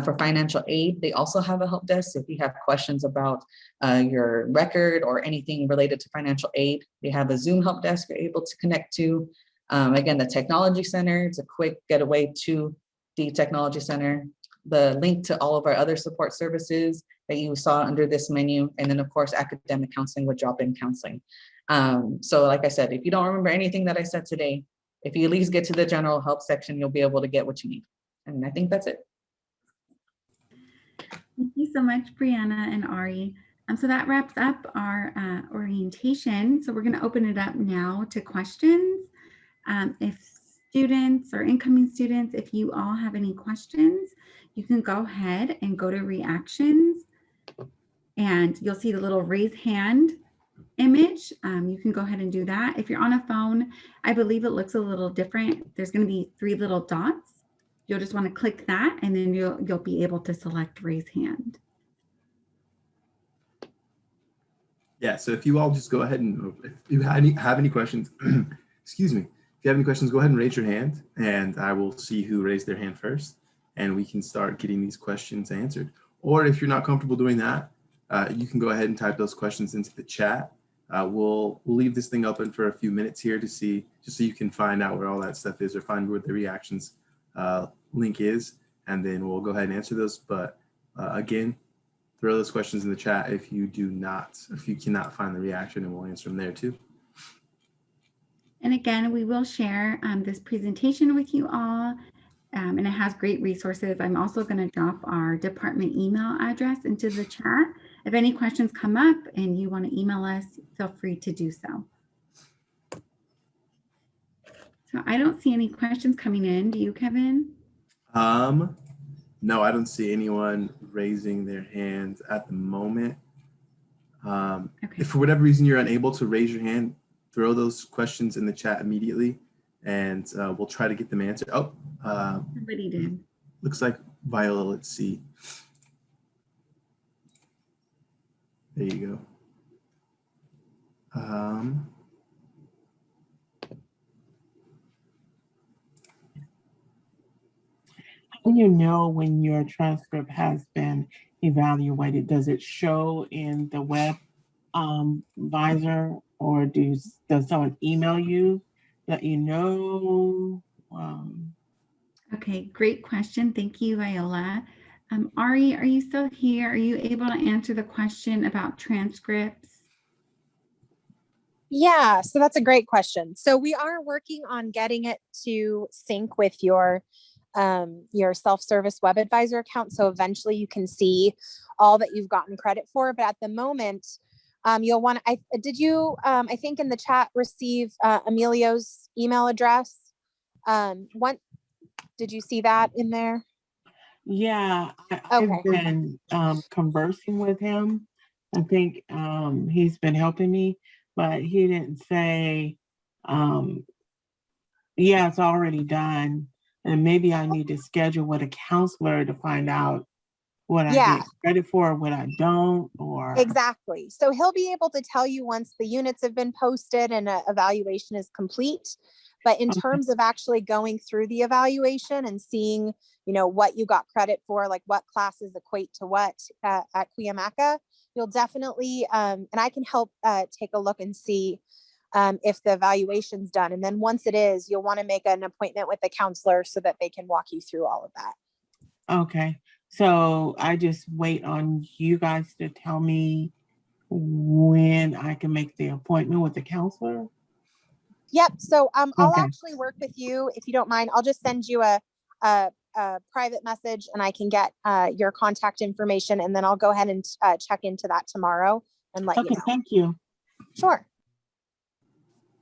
For financial aid, they also have a help desk. If you have questions about your record or anything related to financial aid, they have a Zoom help desk you're able to connect to. Again, the technology center, it's a quick getaway to the technology center. The link to all of our other support services that you saw under this menu. And then of course, academic counseling with drop-in counseling. So like I said, if you don't remember anything that I said today, if you at least get to the general help section, you'll be able to get what you need. And I think that's it. Thank you so much, Brianna and Ari. So that wraps up our orientation. So we're going to open it up now to questions. If students or incoming students, if you all have any questions, you can go ahead and go to reactions and you'll see the little raise hand image. You can go ahead and do that. If you're on a phone, I believe it looks a little different. There's going to be 3 little dots. You'll just want to click that and then you'll be able to select raise hand. Yeah, so if you all just go ahead and if you have any questions, excuse me, if you have any questions, go ahead and raise your hand and I will see who raised their hand first and we can start getting these questions answered. Or if you're not comfortable doing that, you can go ahead and type those questions into the chat. We'll leave this thing open for a few minutes here to see, just so you can find out where all that stuff is or find where the reactions link is, and then we'll go ahead and answer those. But again, throw those questions in the chat if you cannot find the reaction, and we'll answer them there too. And again, we will share this presentation with you all, and it has great resources. I'm also going to drop our department email address into the chat. If any questions come up and you want to email us, feel free to do so. So I don't see any questions coming in. Do you, Kevin? No, I don't see anyone raising their hands at the moment. Okay. If for whatever reason you're unable to raise your hand, throw those questions in the chat immediately and we'll try to get them answered. Oh, somebody did. Looks like Viola, let's see. There you go. How do you know when your transcript has been evaluated? Does it show in the web visor, or does someone email you, let you know? Okay, great question. Thank you, Viola. Ari, are you still here? Are you able to answer the question about transcripts? Yeah, so that's a great question. So we are working on getting it to sync with your self-service web advisor account. So eventually you can see all that you've gotten credit for. But at the moment, you'll want to, I think in the chat, receive Emilio's email address. Did you see that in there? Yeah, I've Okay. been conversing with him. I think he's been helping me, but he didn't say, yeah, it's already done. And maybe I need to schedule with a counselor to find out what I get credit for, what I don't, or. Exactly. So he'll be able to tell you once the units have been posted and an evaluation is complete. But in terms of actually going through the evaluation and seeing, what you got credit for, like what classes equate to what at Cuyamaca, you'll definitely, and I can help take a look and see if the evaluation's done. And then once it is, you'll want to make an appointment with the counselor so that they can walk you through all of that. Okay. So I just wait on you guys to tell me when I can make the appointment with the counselor? Yep. So I'll actually work with you if you don't mind. I'll just send you a private message and I can get your contact information, and then I'll go ahead and check into that tomorrow and let you know. Thank you. Sure.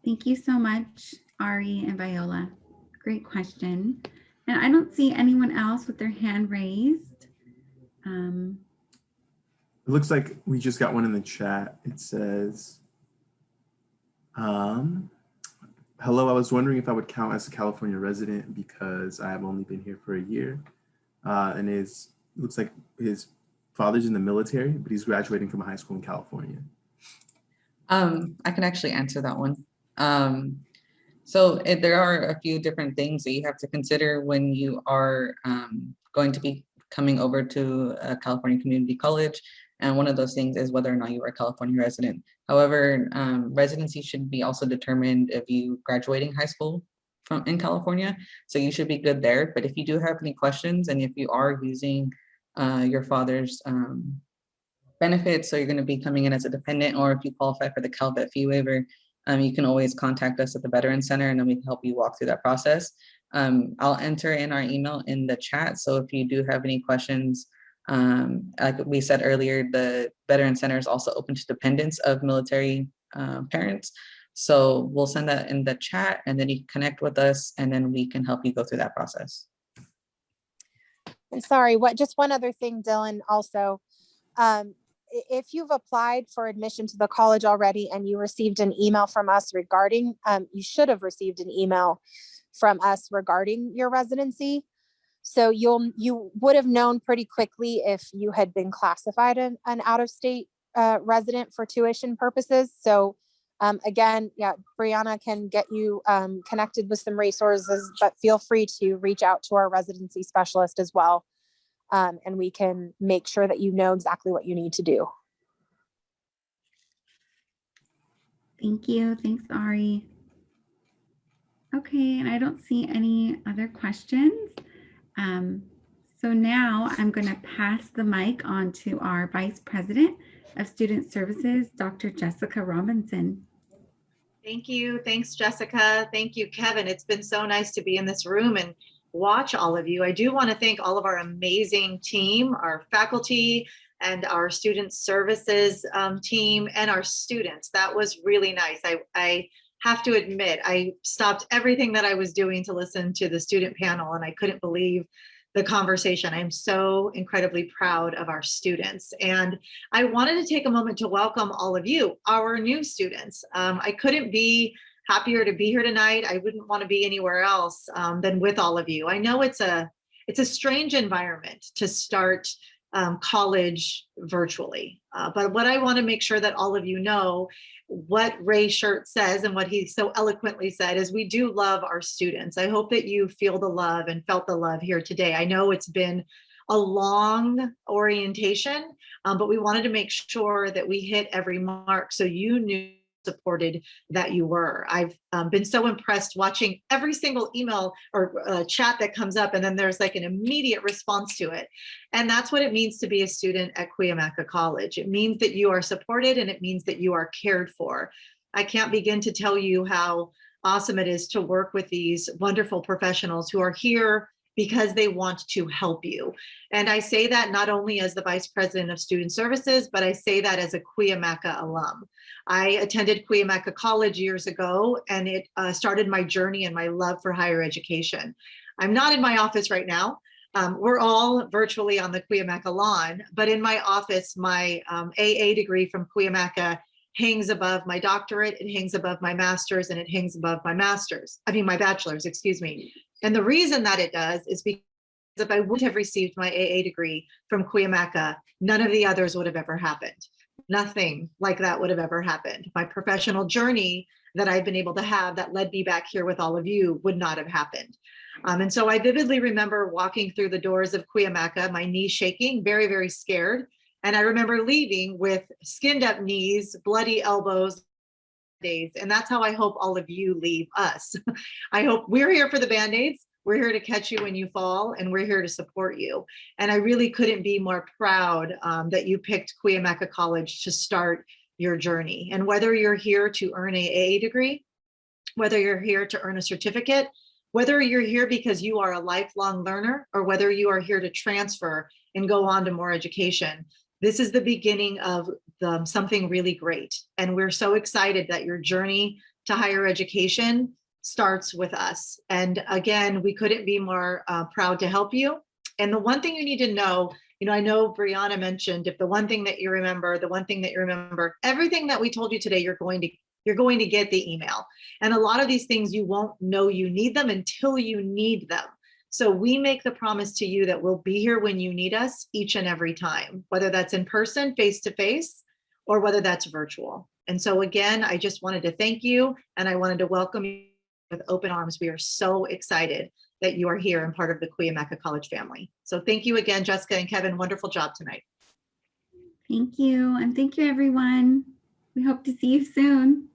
Thank you so much, Ari and Viola. Great question. And I don't see anyone else with their hand raised. It looks like we just got one in the chat. It says, hello, I was wondering if I would count as a California resident because I have only been here for a year. And looks like his father's in the military, but he's graduating from a high school in California. I can actually answer that one. So there are a few different things that you have to consider when you are going to be coming over to a California community college. And one of those things is whether or not you are a California resident. However, residency should be also determined if you graduating high school in California. So you should be good there. But if you do have any questions, and if you are using your father's benefits, so you're going to be coming in as a dependent, or if you qualify for the CalVet fee waiver, you can always contact us at the Veterans Center, and then we can help you walk through that process. I'll enter in our email in the chat. So if you do have any questions, like we said earlier, the Veterans Center is also open to dependents of military parents. So we'll send that in the chat, and then you can connect with us, and then we can help you go through that process. I'm sorry, just one other thing, Dylan, also. If you've applied for admission to the college already and you received an email from us regarding, you should have received an email from us regarding your residency. So you would have known pretty quickly if you had been classified an out-of-state resident for tuition purposes. So again, Brianna can get you connected with some resources, but feel free to reach out to our residency specialist as well. And we can make sure that you know exactly what you need to do. Thank you. Thanks, Ari. Okay, and I don't see any other questions. So now I'm going to pass the mic on to our Vice President of Student Services, Dr. Jessica Robinson. Thank you. Thanks, Jessica. Thank you, Kevin. It's been so nice to be in this room and watch all of you. I do want to thank all of our amazing team, our faculty, and our student services team, and our students. That was really nice. I have to admit, I stopped everything that I was doing to listen to the student panel, and I couldn't believe the conversation. I'm so incredibly proud of our students. And I wanted to take a moment to welcome all of you, our new students. I couldn't be happier to be here tonight. I wouldn't want to be anywhere else than with all of you. I know it's a strange environment to start college virtually, but what I want to make sure that all of you know, what Ray's shirt says and what he so eloquently said is we do love our students. I hope that you feel the love and felt the love here today. I know it's been a long orientation, but we wanted to make sure that we hit every mark so you knew supported that you were. I've been so impressed watching every single email or chat that comes up, and then there's like an immediate response to it. And that's what it means to be a student at Cuyamaca College. It means that you are supported, and it means that you are cared for. I can't begin to tell you how awesome it is to work with these wonderful professionals who are here because they want to help you. And I say that not only as the Vice President of Student Services, but I say that as a Cuyamaca alum. I attended Cuyamaca College years ago, and it started my journey and my love for higher education. I'm not in my office right now. We're all virtually on the Cuyamaca lawn, but in my office, my AA degree from Cuyamaca hangs above my doctorate, it hangs above my master's, and it hangs above my my bachelor's, excuse me. And the reason that it does is because if I wouldn't have received my AA degree from Cuyamaca, none of the others would have ever happened. Nothing like that would have ever happened. My professional journey that I've been able to have that led me back here with all of you would not have happened. And so I vividly remember walking through the doors of Cuyamaca, my knees shaking, very, very scared. And I remember leaving with skinned up knees, bloody elbows, days. And that's how I hope all of you leave us. I hope we're here for the Band-Aids. We're here to catch you when you fall, and we're here to support you. And I really couldn't be more proud that you picked Cuyamaca College to start your journey. And whether you're here to earn an AA degree, whether you're here to earn a certificate, whether you're here because you are a lifelong learner, or whether you are here to transfer and go on to more education, this is the beginning of something really great. And we're so excited that your journey to higher education starts with us. And again, we couldn't be more proud to help you. And the one thing you need to know, I know Brianna mentioned, if the one thing that you remember, everything that we told you today, you're going to get the email. And a lot of these things you won't know you need them until you need them. So we make the promise to you that we'll be here when you need us each and every time, whether that's in person, face-to-face, or whether that's virtual. And so again, I just wanted to thank you, and I wanted to welcome you with open arms. We are so excited that you are here and part of the Cuyamaca College family. So thank you again, Jessica and Kevin. Wonderful job tonight. Thank you. And thank you, everyone. We hope to see you soon.